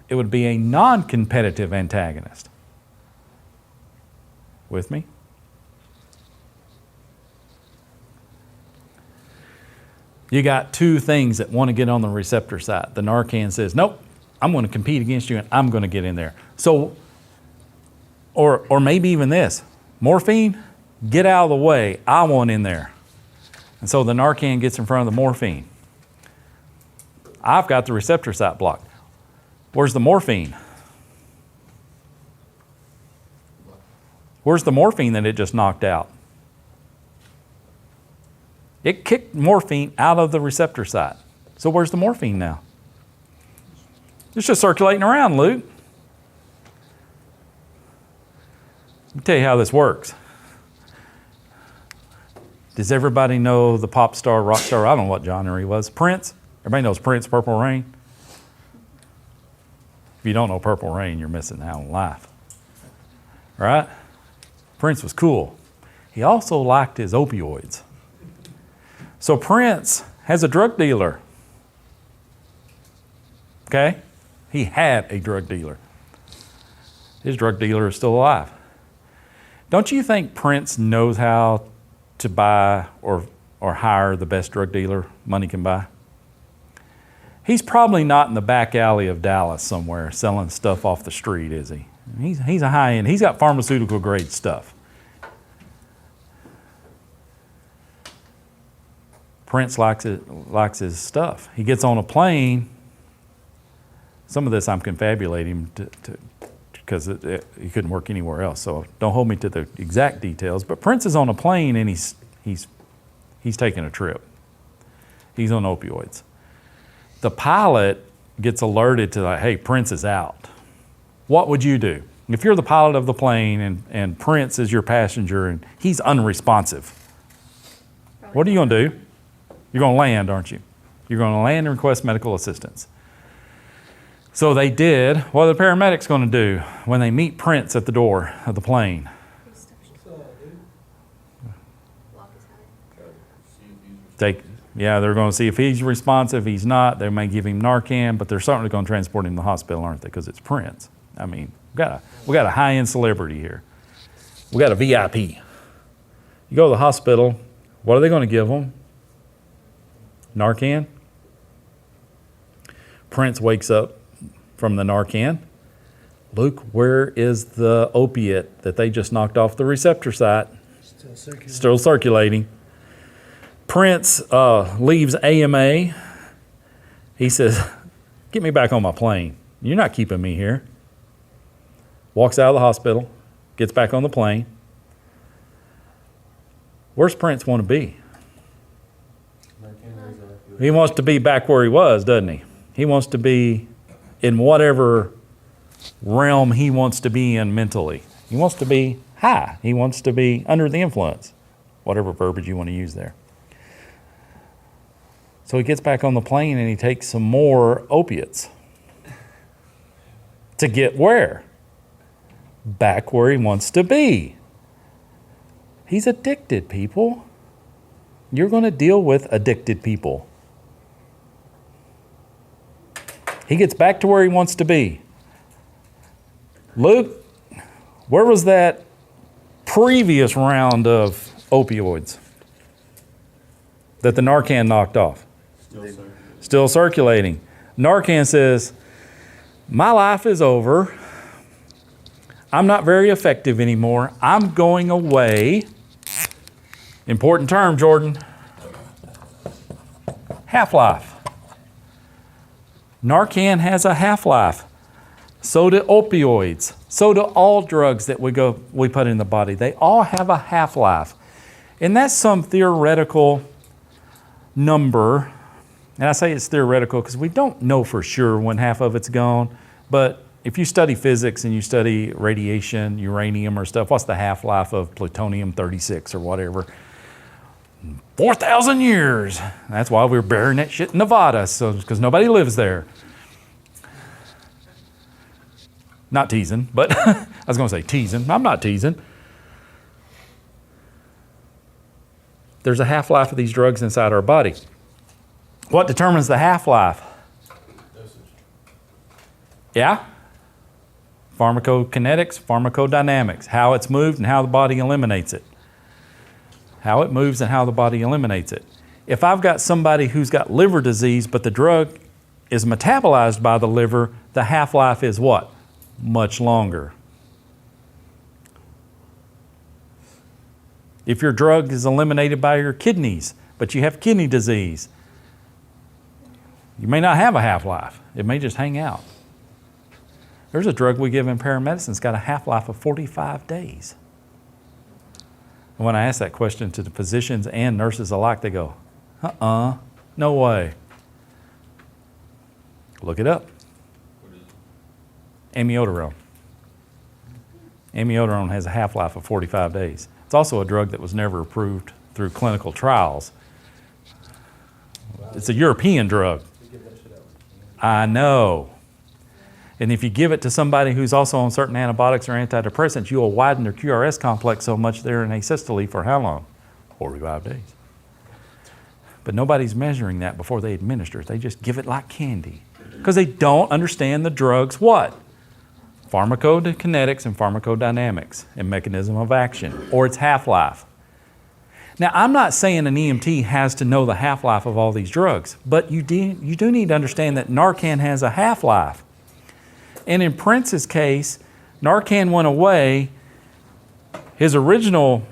[SPEAKER 1] it would be a non-competitive antagonist. With me? You got two things that want to get on the receptor side. The Narcan says, nope, I'm going to compete against you and I'm going to get in there. So, or maybe even this, morphine, get out of the way, I want in there. And so the Narcan gets in front of the morphine. I've got the receptor site blocked. Where's the morphine? Where's the morphine that it just knocked out? It kicked morphine out of the receptor site. So where's the morphine now? It's just circulating around, Luke. Let me tell you how this works. Does everybody know the pop star, rock star? I don't know what genre he was. Prince? Everybody knows Prince, Purple Rain? If you don't know Purple Rain, you're missing out on life. Right? Prince was cool. He also liked his opioids. So Prince has a drug dealer. Okay? He had a drug dealer. His drug dealer is still alive. Don't you think Prince knows how to buy or hire the best drug dealer money can buy? He's probably not in the back alley of Dallas somewhere selling stuff off the street, is he? He's a high-end. He's got pharmaceutical grade stuff. Prince likes his stuff. He gets on a plane. Some of this I'm confabulating because he couldn't work anywhere else. So don't hold me to the exact details. But Prince is on a plane and he's taking a trip. He's on opioids. The pilot gets alerted to like, hey, Prince is out. What would you do? If you're the pilot of the plane and Prince is your passenger and he's unresponsive, what are you going to do? You're going to land, aren't you? You're going to land and request medical assistance. So they did. What are the paramedics going to do when they meet Prince at the door of the plane? They're going to see if he's responsive. He's not. They may give him Narcan, but they're certainly going to transport him to the hospital, aren't they? Because it's Prince. I mean, we got a high-end celebrity here. We got a VIP. You go to the hospital. What are they going to give him? Narcan. Prince wakes up from the Narcan. Luke, where is the opiate that they just knocked off the receptor site? Still circulating. Prince leaves AMA. He says, get me back on my plane. You're not keeping me here. Walks out of the hospital, gets back on the plane. Where's Prince want to be? He wants to be back where he was, doesn't he? He wants to be in whatever realm he wants to be in mentally. He wants to be high. He wants to be under the influence, whatever verbiage you want to use there. So he gets back on the plane and he takes some more opiates. To get where? Back where he wants to be. He's addicted, people. You're going to deal with addicted people. He gets back to where he wants to be. Luke, where was that previous round of opioids that the Narcan knocked off? Still circulating. Narcan says, my life is over. I'm not very effective anymore. I'm going away. Important term, Jordan. Half-life. Narcan has a half-life. So do opioids. So do all drugs that we put in the body. They all have a half-life. And that's some theoretical number. And I say it's theoretical because we don't know for sure when half of it's gone. But if you study physics and you study radiation, uranium or stuff, what's the half-life of plutonium-36 or whatever? 4,000 years. That's why we're burying that shit in Nevada, because nobody lives there. Not teasing, but I was going to say teasing. I'm not teasing. There's a half-life of these drugs inside our body. What determines the half-life? Yeah? Pharmacokinetics, pharmacodynamics, how it's moved and how the body eliminates it. How it moves and how the body eliminates it. If I've got somebody who's got liver disease, but the drug is metabolized by the liver, the half-life is what? Much longer. If your drug is eliminated by your kidneys, but you have kidney disease, you may not have a half-life. It may just hang out. There's a drug we give in paramedicine that's got a half-life of 45 days. And when I ask that question to the physicians and nurses alike, they go, no way. Look it up. Amiodarone. Amiodarone has a half-life of 45 days. It's also a drug that was never approved through clinical trials. It's a European drug. I know. And if you give it to somebody who's also on certain antibiotics or antidepressants, you'll widen their QRS complex so much they're in asystole for how long? 45 days. But nobody's measuring that before they administer it. They just give it like candy. Because they don't understand the drug's what? Pharmacokinetics and pharmacodynamics and mechanism of action, or its half-life. Now, I'm not saying an EMT has to know the half-life of all these drugs, but you do need to understand that Narcan has a half-life. And in Prince's case, Narcan went away. His original,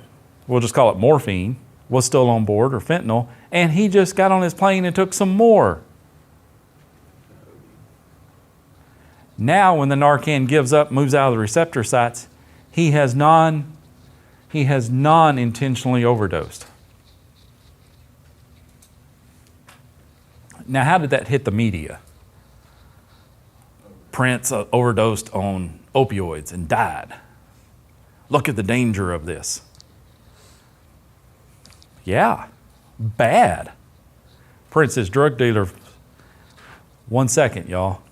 [SPEAKER 1] we'll just call it morphine, was still on board, or fentanyl, and he just got on his plane and took some more. Now, when the Narcan gives up, moves out of the receptor sites, he has non-intentionally overdosed. Now, how did that hit the media? Prince overdosed on opioids and died. Look at the danger of this. Yeah, bad. Prince's drug dealer, 1 second, y'all.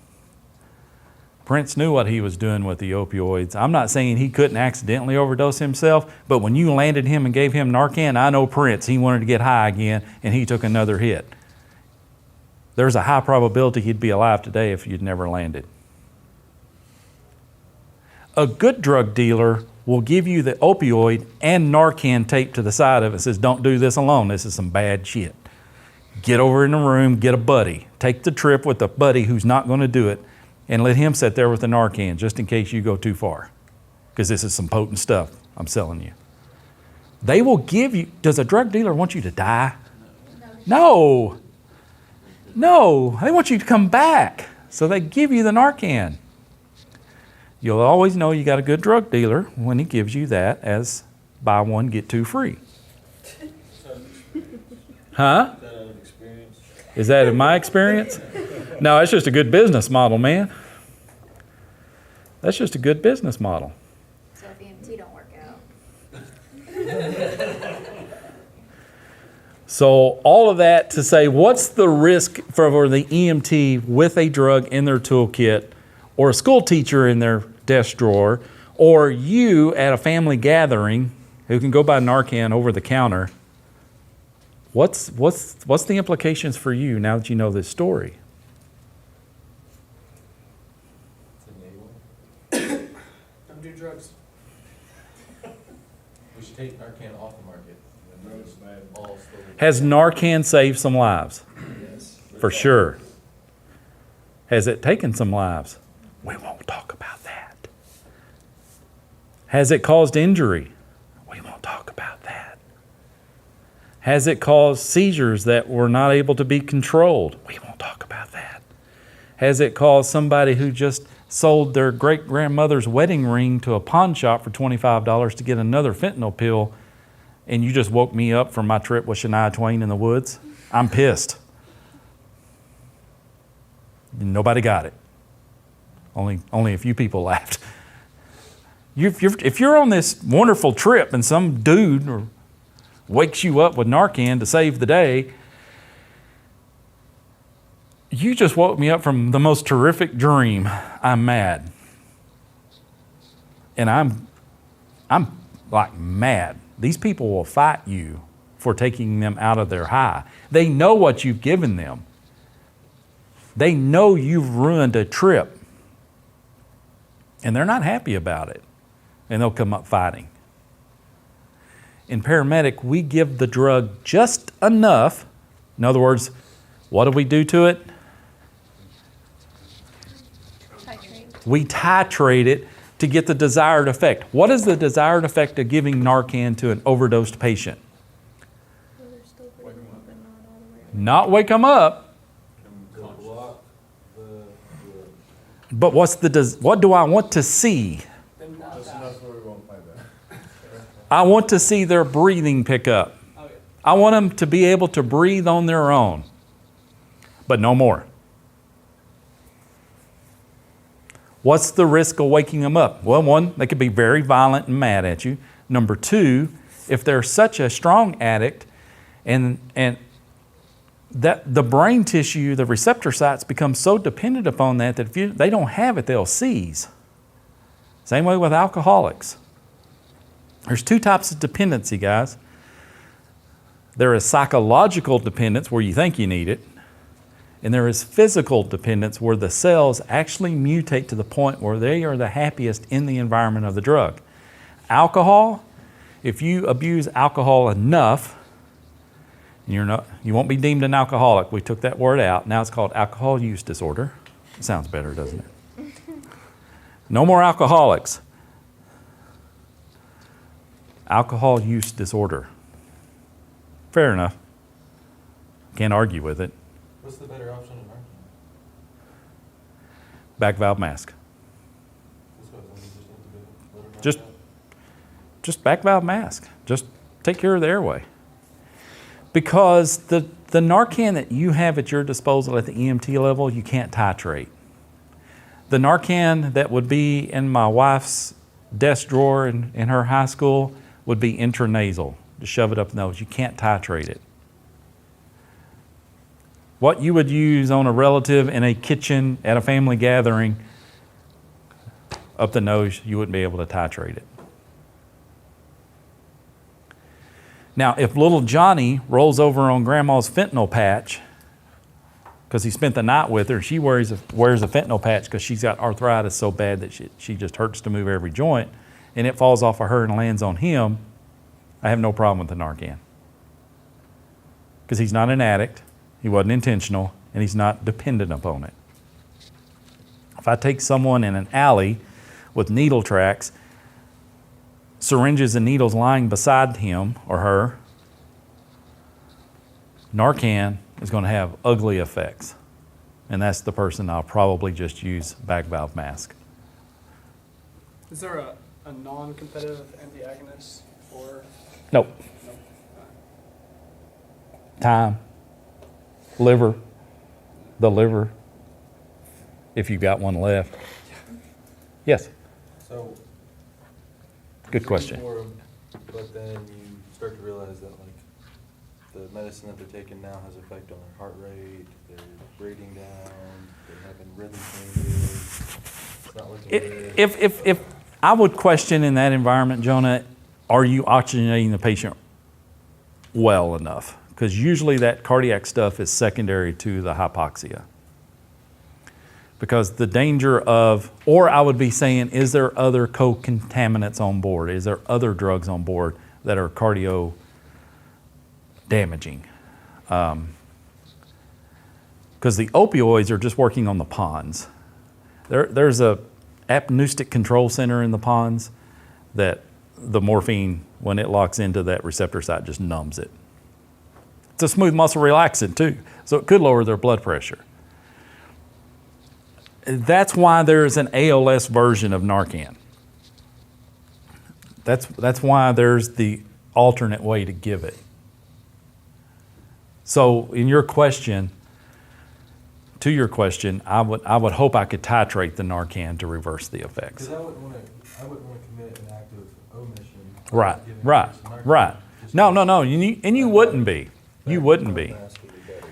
[SPEAKER 1] Prince knew what he was doing with the opioids. I'm not saying he couldn't accidentally overdose himself, but when you landed him and gave him Narcan, I know Prince, he wanted to get high again, and he took another hit. There's a high probability he'd be alive today if you'd never landed. A good drug dealer will give you the opioid and Narcan taped to the side of it. It says, don't do this alone. This is some bad shit. Get over in the room, get a buddy. Take the trip with a buddy who's not going to do it, and let him sit there with the Narcan just in case you go too far. Because this is some potent stuff I'm selling you. They will give you, does a drug dealer want you to die? No. No, they want you to come back. So they give you the Narcan. You'll always know you got a good drug dealer when he gives you that as buy one, get two free. Huh? Is that in my experience? No, it's just a good business model, man. That's just a good business model.
[SPEAKER 2] So if EMT don't work out.
[SPEAKER 1] So all of that to say, what's the risk for the EMT with a drug in their toolkit, or a school teacher in their desk drawer, or you at a family gathering who can go buy Narcan over the counter, what's the implications for you now that you know this story?
[SPEAKER 4] Don't do drugs.
[SPEAKER 5] We should take Narcan off the market. And those all still-
[SPEAKER 1] Has Narcan saved some lives?
[SPEAKER 6] Yes.
[SPEAKER 1] For sure. Has it taken some lives? We won't talk about that. Has it caused injury? We won't talk about that. Has it caused seizures that were not able to be controlled? We won't talk about that. Has it caused somebody who just sold their great-grandmother's wedding ring to a pawn shop for $25 to get another fentanyl pill, and you just woke me up from my trip with Shania Twain in the woods? I'm pissed. Nobody got it. Only a few people laughed. If you're on this wonderful trip and some dude wakes you up with Narcan to save the day, you just woke me up from the most terrific dream. I'm mad. And I'm like mad. These people will fight you for taking them out of their high. They know what you've given them. They know you've ruined a trip. And they're not happy about it. And they'll come up fighting. In paramedic, we give the drug just enough. In other words, what do we do to it?
[SPEAKER 2] Titrate.
[SPEAKER 1] We titrate it to get the desired effect. What is the desired effect of giving Narcan to an overdosed patient?
[SPEAKER 2] Well, they're still breathing, but not all the way.
[SPEAKER 1] Not wake them up,
[SPEAKER 5] Block the
[SPEAKER 1] but what do I want to see?
[SPEAKER 4] Then not
[SPEAKER 5] just
[SPEAKER 4] die.
[SPEAKER 5] enough where we won't find that.
[SPEAKER 1] I want to see their breathing pick up.
[SPEAKER 4] Oh, yeah.
[SPEAKER 1] I want them to be able to breathe on their own, but no more. What's the risk of waking them up? Well, one, they could be very violent and mad at you. Number two, if they're such a strong addict and that the brain tissue, the receptor sites become so dependent upon that if they don't have it, they'll seize. Same way with alcoholics. There's two types of dependency, guys. There is psychological dependence where you think you need it, and there is physical dependence where the cells actually mutate to the point where they are the happiest in the environment of the drug. Alcohol, if you abuse alcohol enough, you won't be deemed an alcoholic. We took that word out. Now it's called alcohol use disorder. It sounds better, doesn't it? No more alcoholics. Alcohol use disorder. Fair enough. Can't argue with it.
[SPEAKER 5] What's the better option in Narcan?
[SPEAKER 1] Back valve mask.
[SPEAKER 5] That's what I think we just have to do. Let her knock
[SPEAKER 1] Just-
[SPEAKER 5] it out.
[SPEAKER 1] Just back valve mask. Just take care of the airway. Because the Narcan that you have at your disposal at the EMT level, you can't titrate. The Narcan that would be in my wife's desk drawer in her high school would be intranasal. Just shove it up the nose. You can't titrate it. What you would use on a relative in a kitchen at a family gathering, up the nose, you wouldn't be able to titrate it. Now, if little Johnny rolls over on Grandma's fentanyl patch because he spent the night with her, she wears a fentanyl patch because she's got arthritis so bad that she just hurts to move every joint, and it falls off of her and lands on him, I have no problem with the Narcan. Because he's not an addict, he wasn't intentional, and he's not dependent upon it. If I take someone in an alley with needle tracks, syringes and needles lying beside him or her, Narcan is going to have ugly effects. And that's the person I'll probably just use back valve mask.
[SPEAKER 4] Is there a non-competitive antagonist or
[SPEAKER 1] Nope.
[SPEAKER 4] no?
[SPEAKER 1] Time. Liver. The liver. If you've got one left. Yes.
[SPEAKER 5] So.
[SPEAKER 1] Good
[SPEAKER 5] you
[SPEAKER 1] question.
[SPEAKER 5] for 'em, but then you start to realize that like the medicine that they're taking now has effect on their heart rate, their breathing down, they're having rhythm changes. It's not looking good.
[SPEAKER 1] If I would question in that environment, Jonah, are you oxygenating the patient well enough? Because usually that cardiac stuff is secondary to the hypoxia. Because the danger of, or I would be saying, is there other co-contaminants on board? Is there other drugs on board that are cardio damaging? Because the opioids are just working on the pons. There's a apneustic control center in the pons that the morphine, when it locks into that receptor site, just numbs it. It's a smooth muscle relaxant too, so it could lower their blood pressure. That's why there's an ALS version of Narcan. That's why there's the alternate way to give it. So in your question, I would hope I could titrate the Narcan to reverse the effects.
[SPEAKER 5] Because I wouldn't want to commit an act of omission.
[SPEAKER 1] Right,
[SPEAKER 5] giving
[SPEAKER 1] right,
[SPEAKER 5] a person Narcan.
[SPEAKER 1] right.
[SPEAKER 5] Just
[SPEAKER 1] No,
[SPEAKER 5] because
[SPEAKER 1] you wouldn't be. You wouldn't be.
[SPEAKER 5] fast would be better.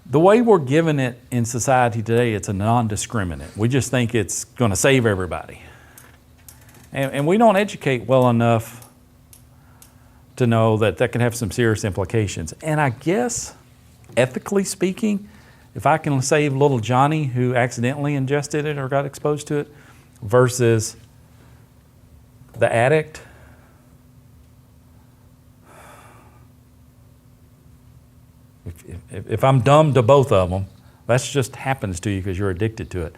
[SPEAKER 1] The way we're giving it in society today, it's a non-discriminant. We just think it's going to save everybody. And we don't educate well enough to know that that can have some serious implications. And I guess, ethically speaking, if I can save little Johnny who accidentally ingested it or got exposed to it versus the addict, if I'm dumb to both of them, that just happens to you because you're addicted to it.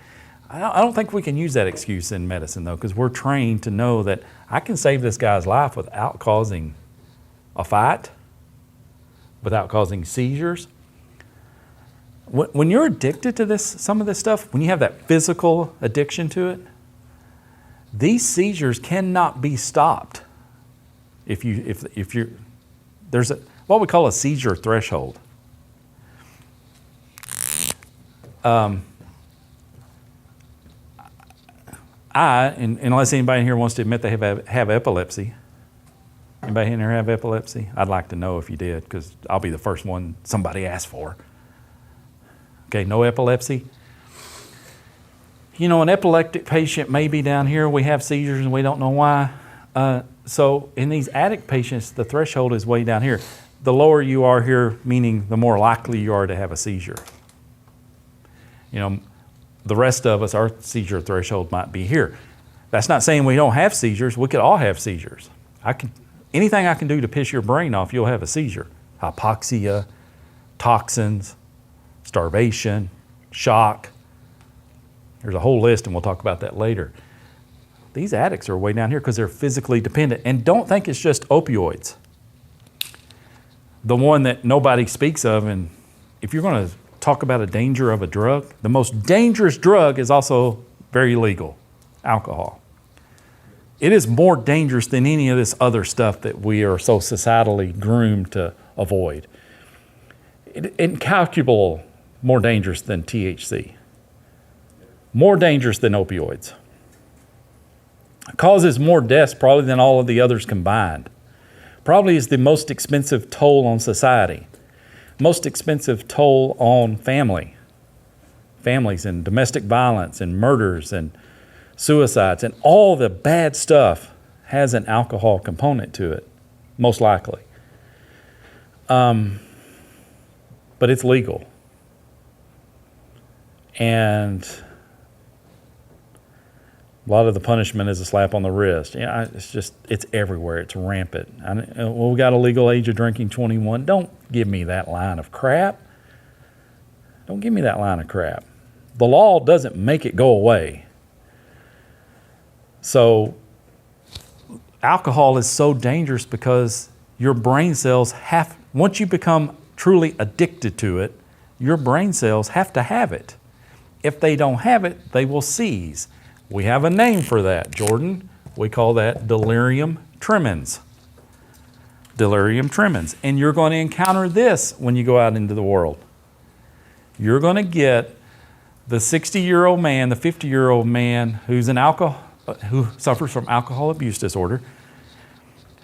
[SPEAKER 1] I don't think we can use that excuse in medicine, though, because we're trained to know that I can save this guy's life without causing a fight, without causing seizures. When you're addicted to some of this stuff, when you have that physical addiction to it, these seizures cannot be stopped. If you're there's what we call a seizure threshold. Unless anybody in here wants to admit they have epilepsy. Anybody in here have epilepsy? I'd like to know if you did, because I'll be the first one somebody asked for. Okay, no epilepsy. You know, an epileptic patient may be down here. We have seizures and we don't know why. So in these addict patients, the threshold is way down here. The lower you are here, meaning the more likely you are to have a seizure. You know, the rest of us, our seizure threshold might be here. That's not saying we don't have seizures. We could all have seizures. Anything I can do to piss your brain off, you'll have a seizure. Hypoxia, toxins, starvation, shock. There's a whole list, and we'll talk about that later. These addicts are way down here because they're physically dependent. And don't think it's just opioids. The one that nobody speaks of, and if you're going to talk about a danger of a drug, the most dangerous drug is also very legal, alcohol. It is more dangerous than any of this other stuff that we are so societally groomed to avoid. Incalculable more dangerous than THC. More dangerous than opioids. Causes more deaths probably than all of the others combined. Probably is the most expensive toll on society. Most expensive toll on families and domestic violence and murders and suicides and all the bad stuff has an alcohol component to it, most likely. But it's legal. And a lot of the punishment is a slap on the wrist. Yeah, it's everywhere. It's rampant. We got a legal age of drinking 21. Don't give me that line of crap. Don't give me that line of crap. The law doesn't make it go away. So alcohol is so dangerous because your brain cells once you become truly addicted to it, your brain cells have to have it. If they don't have it, they will seize. We have a name for that, Jordan. We call that delirium tremens. Delirium tremens. And you're going to encounter this when you go out into the world. You're going to get the 60-year-old man, the 50-year-old man who suffers from alcohol abuse disorder,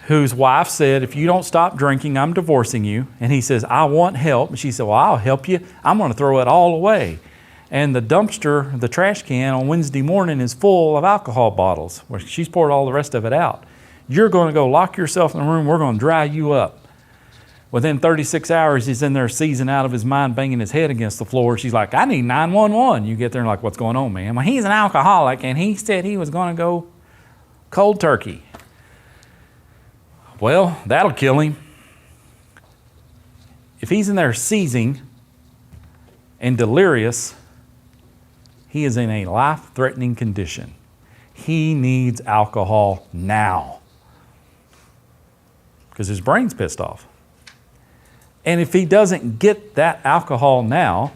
[SPEAKER 1] whose wife said, if you don't stop drinking, I'm divorcing you. And he says, I want help. And she said, well, I'll help you. I'm going to throw it all away. And the dumpster, the trash can on Wednesday morning is full of alcohol bottles, where she's poured all the rest of it out. You're going to go lock yourself in the room. We're going to dry you up. Within 36 hours, he's in there seizing out of his mind, banging his head against the floor. She's like, I need 911. You get there and like, what's going on, man? Well, he's an alcoholic, and he said he was going to go cold turkey. Well, that'll kill him. If he's in there seizing and delirious, he is in a life-threatening condition. He needs alcohol now because his brain's pissed off. And if he doesn't get that alcohol now,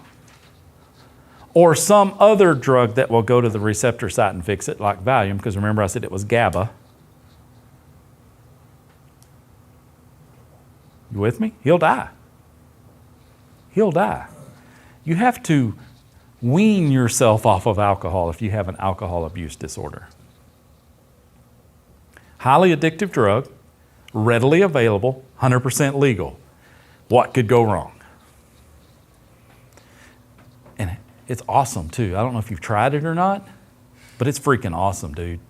[SPEAKER 1] or some other drug that will go to the receptor site and fix it, like Valium, because remember I said it was GABA. You with me? He'll die. He'll die. You have to wean yourself off of alcohol if you have an alcohol abuse disorder. Highly addictive drug, readily available, 100% legal. What could go wrong? And it's awesome too. I don't know if you've tried it or not, but it's freaking awesome, dude.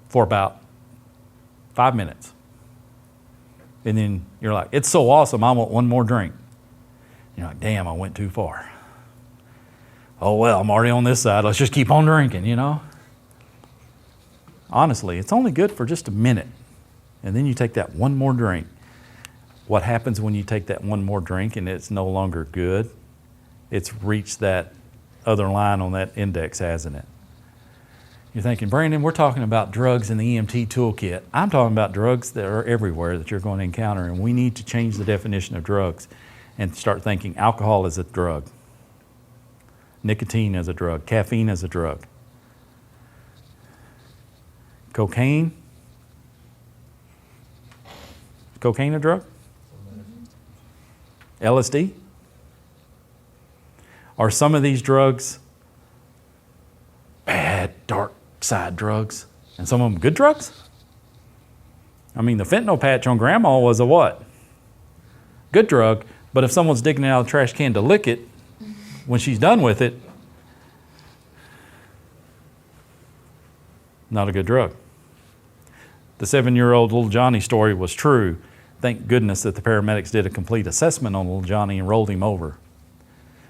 [SPEAKER 1] For about 5 minutes. And then you're like, it's so awesome, I want one more drink. You're like, damn, I went too far. Oh, well, I'm already on this side. Let's just keep on drinking, you know? Honestly, it's only good for just a minute. And then you take that one more drink. What happens when you take that one more drink and it's no longer good? It's reached that other line on that index, hasn't it? You're thinking, Brandon, we're talking about drugs in the EMT toolkit. I'm talking about drugs that are everywhere that you're going to encounter, and we need to change the definition of drugs and start thinking alcohol is a drug, nicotine is a drug, caffeine is a drug, cocaine. Cocaine a drug? LSD? Are some of these drugs bad, dark side drugs? And some of them good drugs? I mean, the fentanyl patch on grandma was a what? Good drug, but if someone's digging it out of the trash can to lick it, when she's done with it, not a good drug. The 7-year-old little Johnny story was true. Thank goodness that the paramedics did a complete assessment on little Johnny and rolled him over.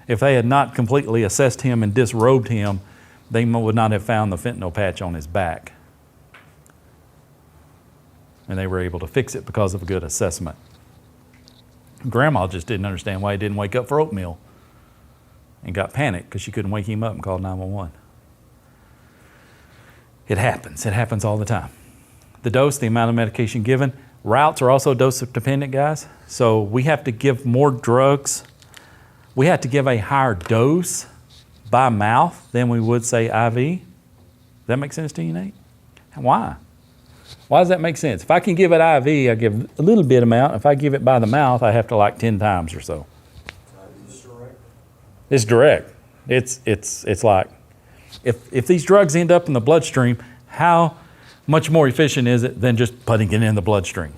[SPEAKER 1] If they had not completely assessed him and disrobed him, they would not have found the fentanyl patch on his back. And they were able to fix it because of a good assessment. Grandma just didn't understand why he didn't wake up for oatmeal and got panicked because she couldn't wake him up and called 911. It happens. It happens all the time. The dose, the amount of medication given, routes are also dose dependent, guys. So we have to give more drugs. We have to give a higher dose by mouth than we would say IV. Does that make sense to you, Nate? Why? Why does that make sense? If I can give it IV, I give a little bit amount. If I give it by the mouth, I have to like 10 times or so. It's direct. It's like, if these drugs end up in the bloodstream, how much more efficient is it than just putting it in the bloodstream?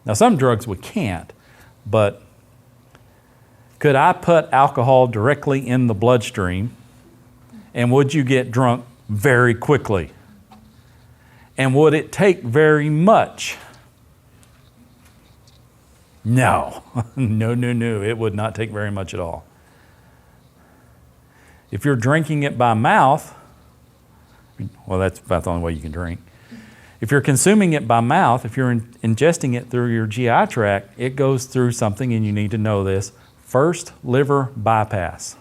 [SPEAKER 1] Now, some drugs we can't, but could I put alcohol directly in the bloodstream, and would you get drunk very quickly? And would it take very much? No. No. It would not take very much at all. If you're drinking it by mouth, well, that's about the only way you can drink. If you're consuming it by mouth, if you're ingesting it through your GI tract, it goes through something, and you need to know this, first liver bypass.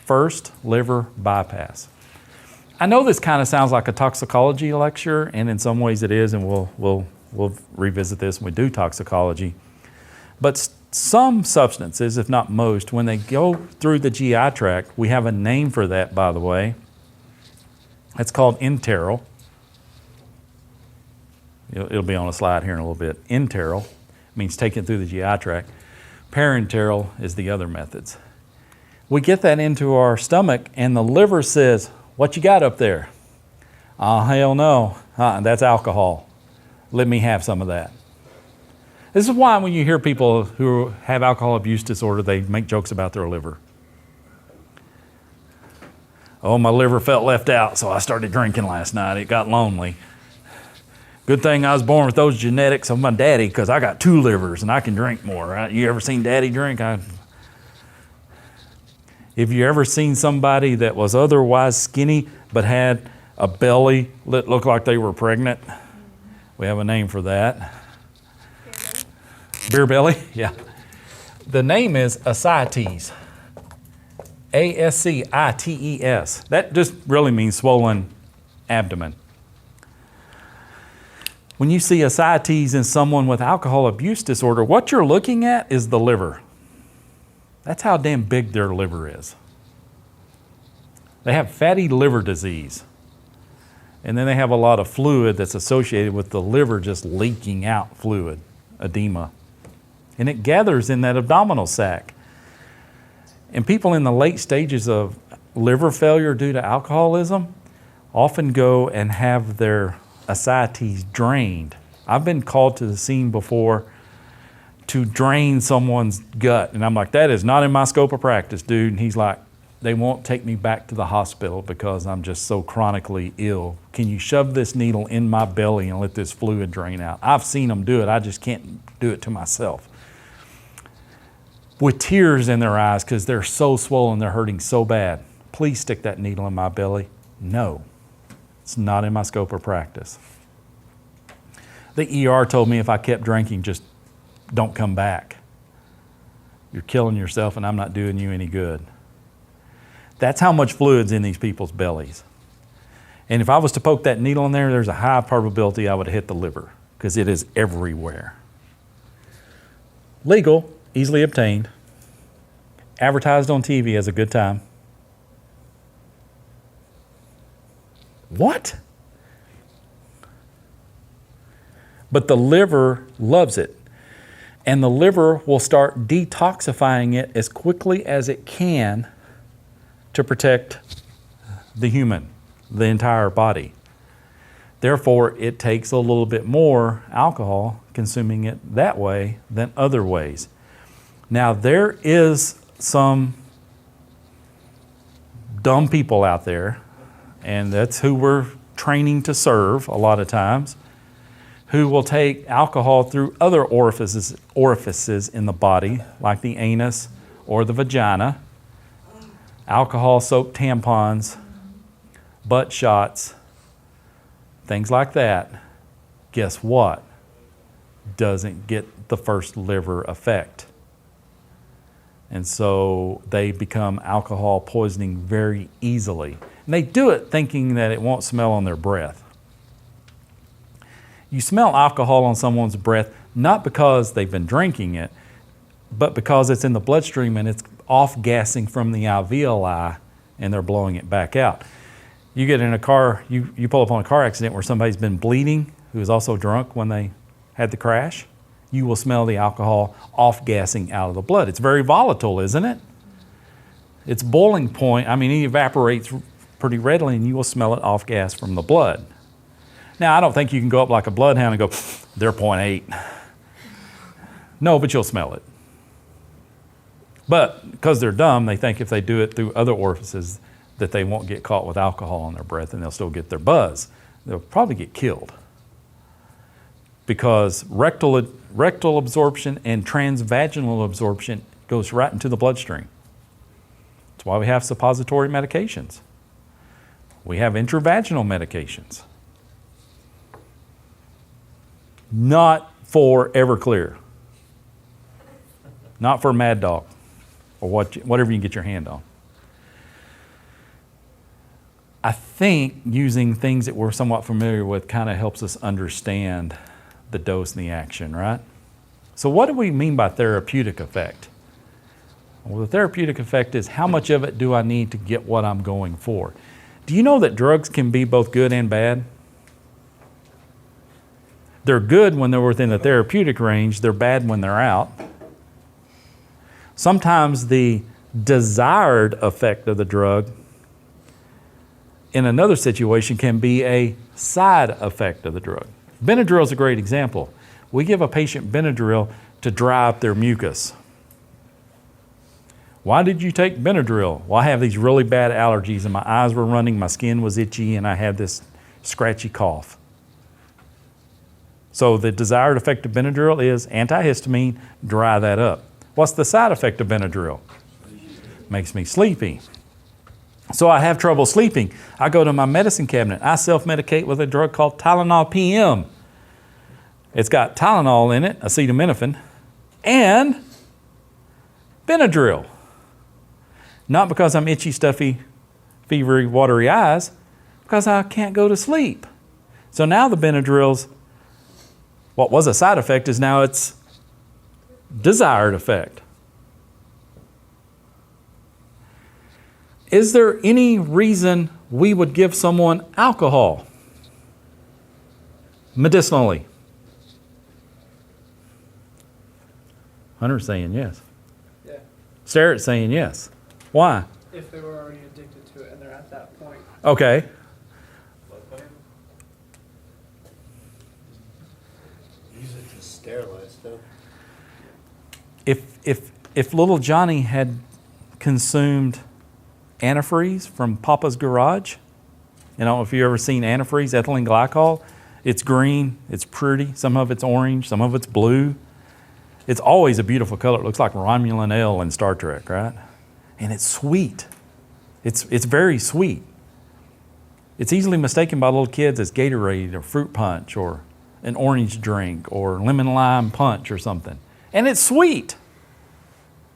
[SPEAKER 1] First liver bypass. I know this kind of sounds like a toxicology lecture, and in some ways it is, and we'll revisit this when we do toxicology. But some substances, if not most, when they go through the GI tract, we have a name for that, by the way. It's called enteral. It'll be on a slide here in a little bit. Enteral means taken through the GI tract. Parenteral is the other methods. We get that into our stomach, and the liver says, what you got up there? Oh, hell no. That's alcohol. Let me have some of that. This is why when you hear people who have alcohol abuse disorder, they make jokes about their liver. Oh, my liver felt left out, so I started drinking last night. It got lonely. Good thing I was born with those genetics of my daddy, because I got 2 livers and I can drink more, right? You ever seen daddy drink? If you ever seen somebody that was otherwise skinny but had a belly that looked like they were pregnant, we have a name for that. Beer belly? Yeah. The name is ascites. A-S-C-I-T-E-S. That just really means swollen abdomen. When you see ascites in someone with alcohol abuse disorder, what you're looking at is the liver. That's how damn big their liver is. They have fatty liver disease. And then they have a lot of fluid that's associated with the liver just leaking out fluid, edema. And it gathers in that abdominal sac. And people in the late stages of liver failure due to alcoholism often go and have their ascites drained. I've been called to the scene before to drain someone's gut. And I'm like, that is not in my scope of practice, dude. And he's like, they won't take me back to the hospital because I'm just so chronically ill. Can you shove this needle in my belly and let this fluid drain out? I've seen them do it. I just can't do it to myself. With tears in their eyes because they're so swollen, they're hurting so bad. Please stick that needle in my belly. No, it's not in my scope of practice. The ER told me if I kept drinking, just don't come back. You're killing yourself and I'm not doing you any good. That's how much fluid's in these people's bellies. And if I was to poke that needle in there, there's a high probability I would hit the liver because it is everywhere. Legal, easily obtained, advertised on TV as a good time. What? But the liver loves it. And the liver will start detoxifying it as quickly as it can to protect the human, the entire body. Therefore, it takes a little bit more alcohol consuming it that way than other ways. Now, there is some dumb people out there, and that's who we're training to serve a lot of times, who will take alcohol through other orifices in the body, like the anus or the vagina, alcohol-soaked tampons, butt shots, things like that. Guess what? Doesn't get the first liver effect. And so they become alcohol poisoning very easily. And they do it thinking that it won't smell on their breath. You smell alcohol on someone's breath not because they've been drinking it, but because it's in the bloodstream and it's off-gassing from the alveoli and they're blowing it back out. You get in a car, you pull up on a car accident where somebody's been bleeding, who was also drunk when they had the crash, you will smell the alcohol off-gassing out of the blood. It's very volatile, isn't it? Its boiling point, it evaporates pretty readily and you will smell it off-gas from the blood. Now, I don't think you can go up like a bloodhound and go, they're 0.8. No, but you'll smell it. But because they're dumb, they think if they do it through other orifices that they won't get caught with alcohol on their breath and they'll still get their buzz. They'll probably get killed. Because rectal absorption and transvaginal absorption goes right into the bloodstream. That's why we have suppository medications. We have intravaginal medications. Not for Everclear. Not for Mad Dog. Or whatever you can get your hand on. I think using things that we're somewhat familiar with kind of helps us understand the dose and the action, right? So what do we mean by therapeutic effect? Well, the therapeutic effect is how much of it do I need to get what I'm going for? Do you know that drugs can be both good and bad? They're good when they're within the therapeutic range. They're bad when they're out. Sometimes the desired effect of the drug in another situation can be a side effect of the drug. Benadryl is a great example. We give a patient Benadryl to dry up their mucus. Why did you take Benadryl? Well, I have these really bad allergies and my eyes were running, my skin was itchy, and I had this scratchy cough. So the desired effect of Benadryl is antihistamine, dry that up. What's the side effect of Benadryl? Makes me sleepy. So I have trouble sleeping. I go to my medicine cabinet. I self-medicate with a drug called Tylenol PM. It's got Tylenol in it, acetaminophen, and Benadryl. Not because I'm itchy, stuffy, fevery, watery eyes, because I can't go to sleep. So now the Benadryl's, what was a side effect is now it's desired effect. Is there any reason we would give someone alcohol medicinally? Hunter's saying yes.
[SPEAKER 4] Yeah.
[SPEAKER 1] Sarah's saying yes. Why?
[SPEAKER 4] If they were already addicted to it and they're at that point.
[SPEAKER 1] Okay.
[SPEAKER 6] Use it to sterilize stuff.
[SPEAKER 1] If little Johnny had consumed antifreeze from Papa's Garage, you know, if you've ever seen antifreeze, ethylene glycol, it's green, it's pretty, some of it's orange, some of it's blue. It's always a beautiful color. It looks like Romulan ale in Star Trek, right? And it's sweet. It's very sweet. It's easily mistaken by little kids as Gatorade or fruit punch or an orange drink or lemon lime punch or something. And it's sweet.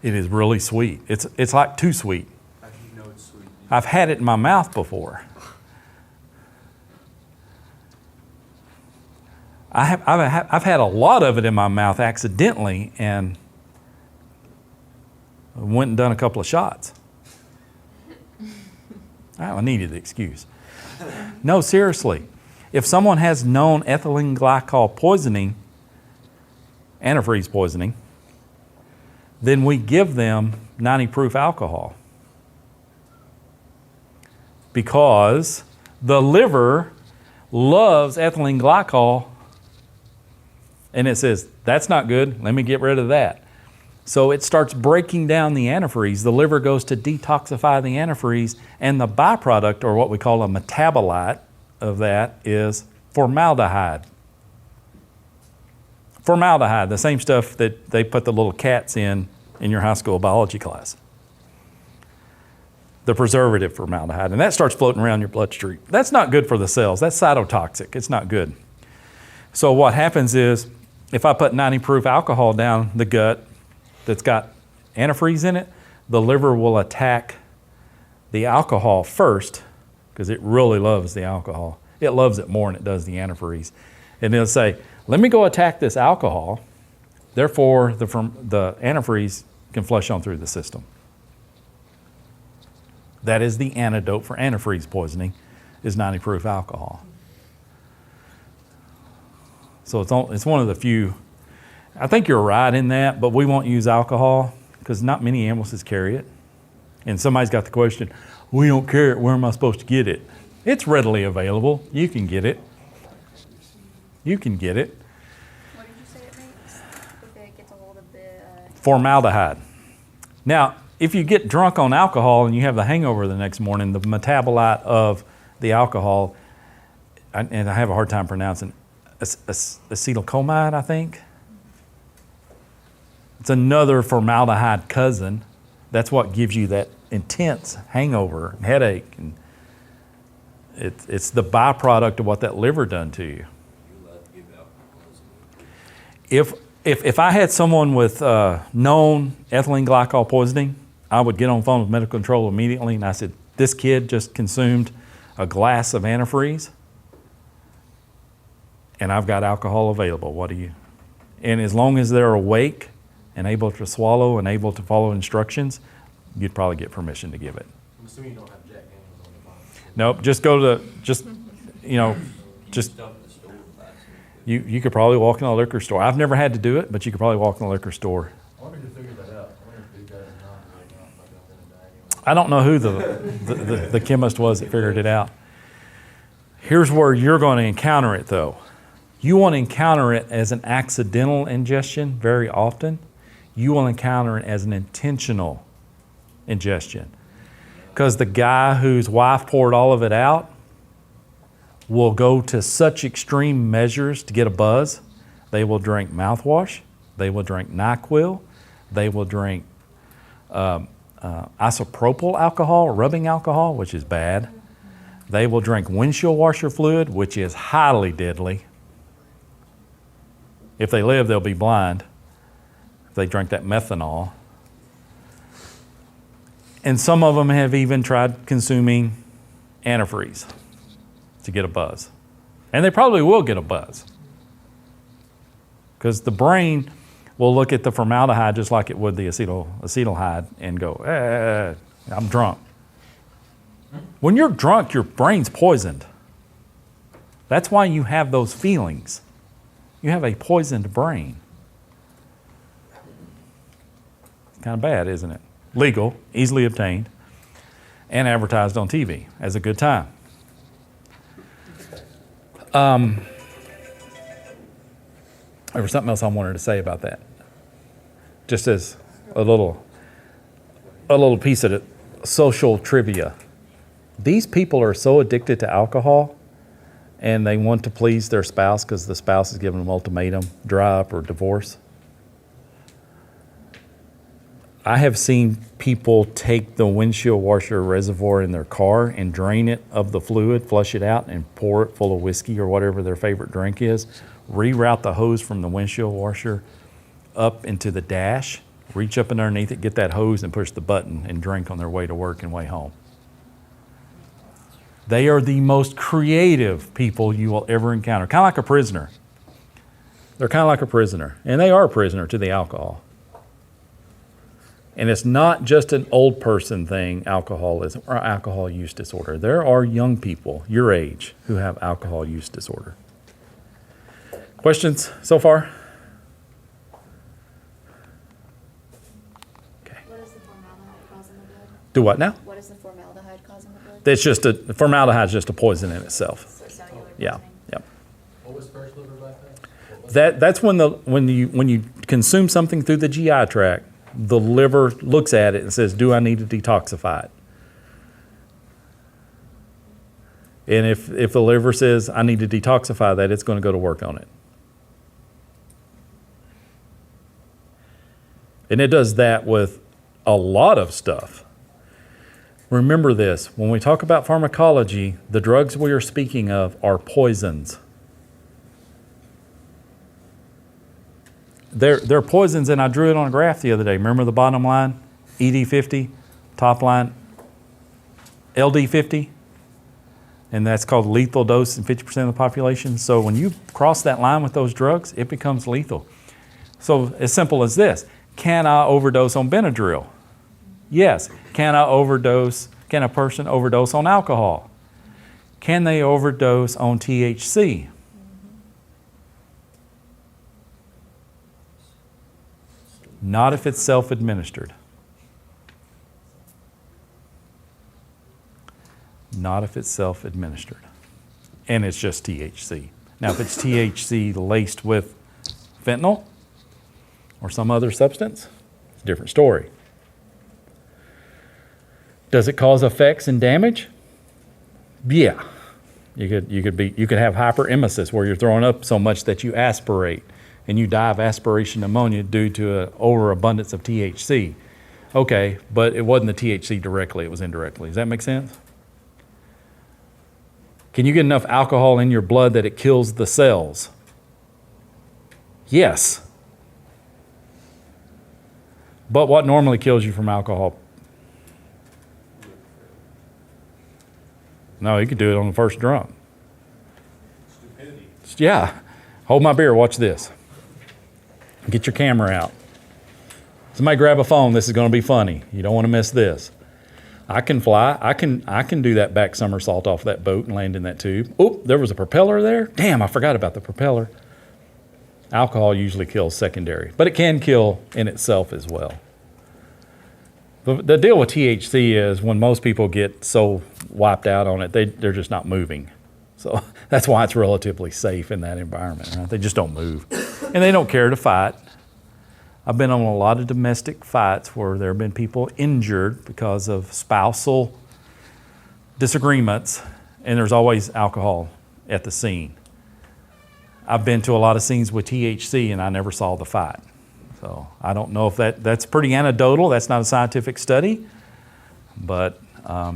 [SPEAKER 1] It is really sweet. It's like too sweet.
[SPEAKER 5] How do you know it's sweet?
[SPEAKER 1] I've had it in my mouth before. I've had a lot of it in my mouth accidentally and went and done a couple of shots. I needed the excuse. No, seriously. If someone has known ethylene glycol poisoning, antifreeze poisoning, then we give them 90 proof alcohol. Because the liver loves ethylene glycol, and it says, that's not good, let me get rid of that. So it starts breaking down the antifreeze. The liver goes to detoxify the antifreeze, and the byproduct, or what we call a metabolite of that, is formaldehyde. Formaldehyde, the same stuff that they put the little cats in your high school biology class. The preservative formaldehyde, and that starts floating around your bloodstream. That's not good for the cells. That's cytotoxic. It's not good. So what happens is, if I put 90 proof alcohol down the gut that's got antifreeze in it, the liver will attack the alcohol first because it really loves the alcohol. It loves it more than it does the antifreeze. And it'll say, let me go attack this alcohol, therefore the antifreeze can flush on through the system. That is the antidote for antifreeze poisoning, is 90 proof alcohol. So it's one of the few. I think you're right in that, but we won't use alcohol because not many ambulances carry it. And somebody's got the question, we don't carry it, where am I supposed to get it? It's readily available. You can get it. You can get it.
[SPEAKER 2] What did you say it makes if it gets a hold of the...
[SPEAKER 1] Formaldehyde. Now, if you get drunk on alcohol and you have the hangover the next morning, the metabolite of the alcohol, and I have a hard time pronouncing, acetylcholmide, I think. It's another formaldehyde cousin. That's what gives you that intense hangover and headache. And it's the byproduct of what that liver done to you. If I had someone with known ethylene glycol poisoning, I would get on the phone with medical control immediately, and I said, this kid just consumed a glass of antifreeze, and I've got alcohol available. What do you? And as long as they're awake and able to swallow and able to follow instructions, you'd probably get permission to give it.
[SPEAKER 5] I'm assuming you don't have Jack Daniels on the bottom.
[SPEAKER 1] Nope, just go to, you could probably walk in a liquor store. I've never had to do it, but you could probably walk in a liquor store.
[SPEAKER 5] I wonder who figured that out. I wonder if big guys are not right now, like I'm gonna die anyway.
[SPEAKER 1] I don't know who the chemist was that figured it out. Here's where you're going to encounter it, though. You won't encounter it as an accidental ingestion very often. You will encounter it as an intentional ingestion. Because the guy whose wife poured all of it out will go to such extreme measures to get a buzz. They will drink mouthwash. They will drink NyQuil. They will drink isopropyl alcohol, rubbing alcohol, which is bad. They will drink windshield washer fluid, which is highly deadly. If they live, they'll be blind if they drink that methanol. And some of them have even tried consuming antifreeze to get a buzz. And they probably will get a buzz. Because the brain will look at the formaldehyde just like it would the acetaldehyde and go, I'm drunk. When you're drunk, your brain's poisoned. That's why you have those feelings. You have a poisoned brain. It's kind of bad, isn't it? Legal, easily obtained, and advertised on TV as a good time. There was something else I wanted to say about that. Just as a little piece of social trivia. These people are so addicted to alcohol and they want to please their spouse because the spouse is giving them ultimatum, dry up or divorce. I have seen people take the windshield washer reservoir in their car and drain it of the fluid, flush it out, and pour it full of whiskey or whatever their favorite drink is, reroute the hose from the windshield washer up into the dash, reach up underneath it, get that hose and push the button and drink on their way to work and way home. They are the most creative people you will ever encounter, kind of like a prisoner. They're kind of like a prisoner, and they are a prisoner to the alcohol. And it's not just an old person thing, alcoholism or alcohol use disorder. There are young people your age who have alcohol use disorder. Questions so far? Okay.
[SPEAKER 2] What is the formaldehyde cause in the blood?
[SPEAKER 1] Do what now?
[SPEAKER 2] What is the formaldehyde cause in the blood?
[SPEAKER 1] It's just formaldehyde is just a poison in itself.
[SPEAKER 2] So cellular
[SPEAKER 1] Yeah,
[SPEAKER 2] poisoning.
[SPEAKER 1] yep.
[SPEAKER 5] What was first liver bypass?
[SPEAKER 1] That's when you consume something through the GI tract, the liver looks at it and says, do I need to detoxify it? And if the liver says, I need to detoxify that, it's going to go to work on it. And it does that with a lot of stuff. Remember this, when we talk about pharmacology, the drugs we are speaking of are poisons. They're poisons, and I drew it on a graph the other day. Remember the bottom line, ED50, top line, LD50? And that's called lethal dose in 50% of the population. So when you cross that line with those drugs, it becomes lethal. So as simple as this, can I overdose on Benadryl? Yes. Can a person overdose on alcohol? Can they overdose on THC? Not if it's self-administered. Not if it's self-administered. And it's just THC. Now, if it's THC laced with fentanyl or some other substance, it's a different story. Does it cause effects and damage? Yeah. You could have hyperemesis where you're throwing up so much that you aspirate and you die of aspiration pneumonia due to an overabundance of THC. Okay, but it wasn't the THC directly, it was indirectly. Does that make sense? Can you get enough alcohol in your blood that it kills the cells? Yes. But what normally kills you from alcohol? No, you could do it on the first drunk.
[SPEAKER 5] Stupidity.
[SPEAKER 1] Yeah. Hold my beer, watch this. Get your camera out. Somebody grab a phone, this is going to be funny. You don't want to miss this. I can fly. I can do that back somersault off that boat and land in that tube. Oh, there was a propeller there? Damn, I forgot about the propeller. Alcohol usually kills secondary, but it can kill in itself as well. The deal with THC is when most people get so wiped out on it, they're just not moving. So that's why it's relatively safe in that environment, right? They just don't move. And they don't care to fight. I've been on a lot of domestic fights where there have been people injured because of spousal disagreements, and there's always alcohol at the scene. I've been to a lot of scenes with THC, and I never saw the fight. So I don't know if that's pretty anecdotal. That's not a scientific study. But if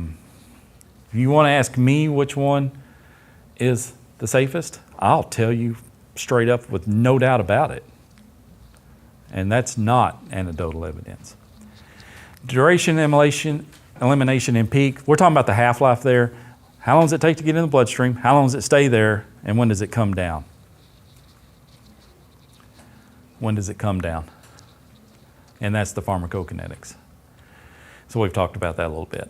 [SPEAKER 1] you want to ask me which one is the safest, I'll tell you straight up with no doubt about it. And that's not anecdotal evidence. Duration, elimination, and peak. We're talking about the half-life there. How long does it take to get in the bloodstream? How long does it stay there? And when does it come down? When does it come down? And that's the pharmacokinetics. So we've talked about that a little bit.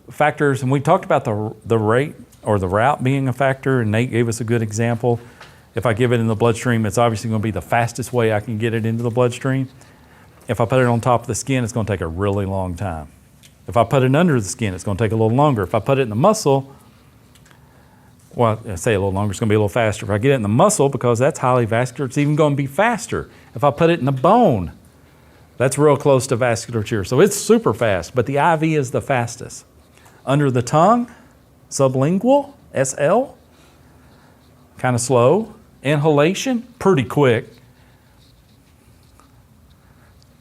[SPEAKER 1] Factors, and we talked about the rate or the route being a factor, and Nate gave us a good example. If I give it in the bloodstream, it's obviously going to be the fastest way I can get it into the bloodstream. If I put it on top of the skin, it's going to take a really long time. If I put it under the skin, it's going to take a little longer. If I put it in the muscle, well, I say a little longer, it's going to be a little faster. If I get it in the muscle, because that's highly vascular, it's even going to be faster. If I put it in the bone, that's real close to vasculature. So it's super fast, but the IV is the fastest. Under the tongue, sublingual, SL, kind of slow. Inhalation, pretty quick.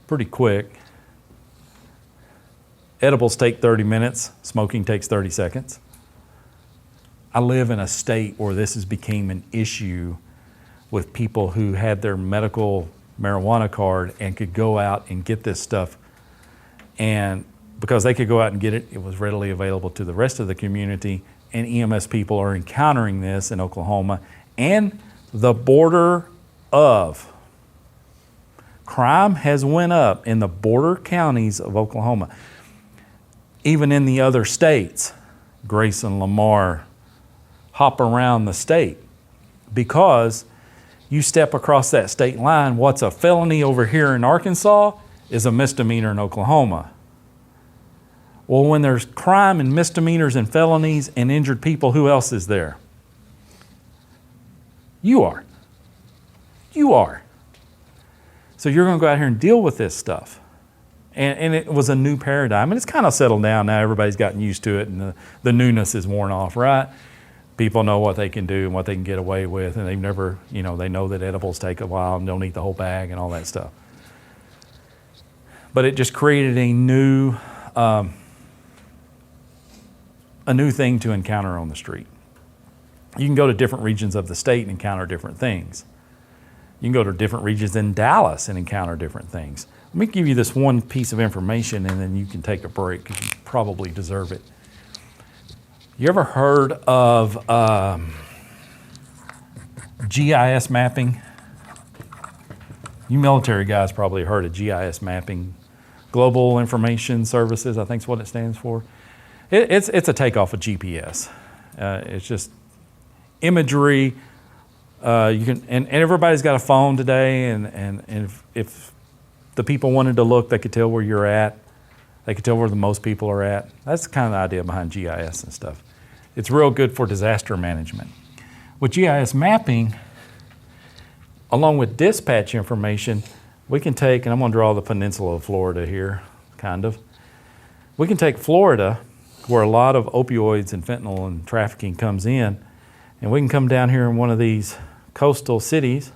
[SPEAKER 1] Pretty quick. Edibles take 30 minutes. Smoking takes 30 seconds. I live in a state where this has become an issue with people who had their medical marijuana card and could go out and get this stuff. And because they could go out and get it, it was readily available to the rest of the community. And EMS people are encountering this in Oklahoma and the border of. Crime has went up in the border counties of Oklahoma. Even in the other states, Grayson, Lamar, hop around the state. Because you step across that state line, what's a felony over here in Arkansas is a misdemeanor in Oklahoma. Well, when there's crime and misdemeanors and felonies and injured people, who else is there? You are. You are. So you're going to go out here and deal with this stuff. And it was a new paradigm. And it's kind of settled down now. Everybody's gotten used to it, and the newness is worn off, right? People know what they can do and what they can get away with, and they've never, they know that edibles take a while and don't eat the whole bag and all that stuff. But it just created a new thing to encounter on the street. You can go to different regions of the state and encounter different things. You can go to different regions in Dallas and encounter different things. Let me give you this one piece of information, and then you can take a break because you probably deserve it. You ever heard of GIS mapping? You military guys probably heard of GIS mapping. Global Information Services, I think is what it stands for. It's a takeoff of GPS. It's just imagery. You can, and everybody's got a phone today, and if the people wanted to look, they could tell where you're at. They could tell where the most people are at. That's kind of the idea behind GIS and stuff. It's real good for disaster management. With GIS mapping, along with dispatch information, we can take, and I'm going to draw the peninsula of Florida here, kind of. We can take Florida, where a lot of opioids and fentanyl and trafficking comes in, and we can come down here in one of these coastal cities,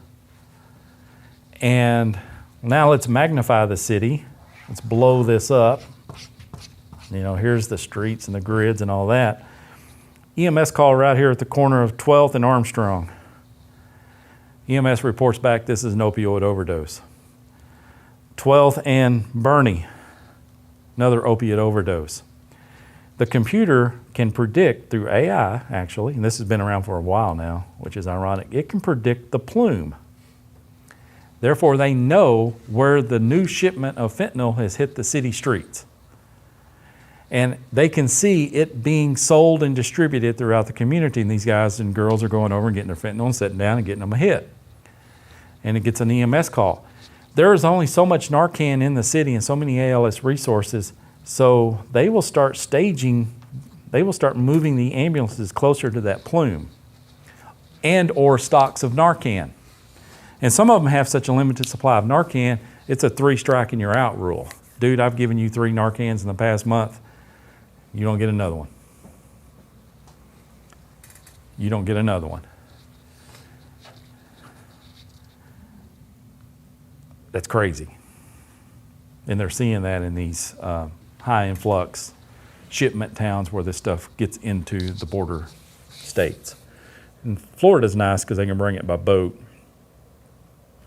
[SPEAKER 1] and now let's magnify the city. Let's blow this up. Here's the streets and the grids and all that. EMS call right here at the corner of 12th and Armstrong. EMS reports back this is an opioid overdose. 12th and Bernie, another opiate overdose. The computer can predict through AI, actually, and this has been around for a while now, which is ironic, it can predict the plume. Therefore, they know where the new shipment of fentanyl has hit the city streets. And they can see it being sold and distributed throughout the community, and these guys and girls are going over and getting their fentanyl and sitting down and getting them a hit. And it gets an EMS call. There is only so much Narcan in the city and so many ALS resources, so they will start moving the ambulances closer to that plume and or stocks of Narcan. And some of them have such a limited supply of Narcan, it's a 3 strike and you're out rule. Dude, I've given you 3 Narcans in the past month. You don't get another one. You don't get another one. That's crazy. And they're seeing that in these high influx shipment towns where this stuff gets into the border states. And Florida's nice because they can bring it by boat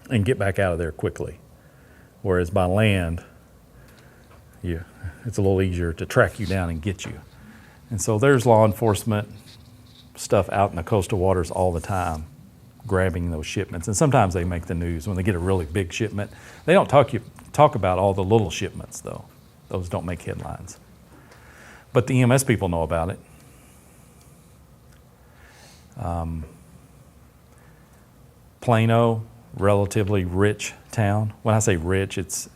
[SPEAKER 1] and get back out of there quickly. Whereas by land, it's a little easier to track you down and get you. And so there's law enforcement stuff out in the coastal waters all the time, grabbing those shipments. And sometimes they make the news when they get a really big shipment. They don't talk about all the little shipments, though. Those don't make headlines. But the EMS people know about it. Plano, relatively rich town. When I say rich, it's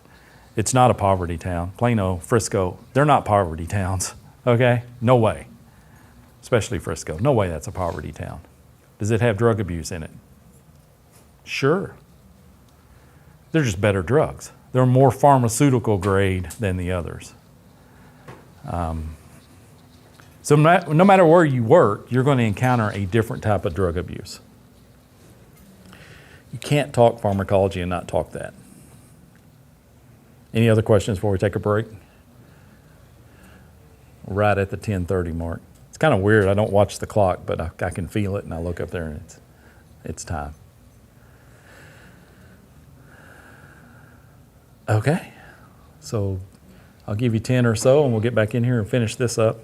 [SPEAKER 1] not a poverty town. Plano, Frisco, they're not poverty towns, okay? No way. Especially Frisco. No way that's a poverty town. Does it have drug abuse in it? Sure. They're just better drugs. They're more pharmaceutical grade than the others. So no matter where you work, you're going to encounter a different type of drug abuse. You can't talk pharmacology and not talk that. Any other questions before we take a break? Right at the 10:30 mark. It's kind of weird. I don't watch the clock, but I can feel it, and I look up there, and it's time. Okay. So I'll give you 10 or so, and we'll get back in here and finish this up.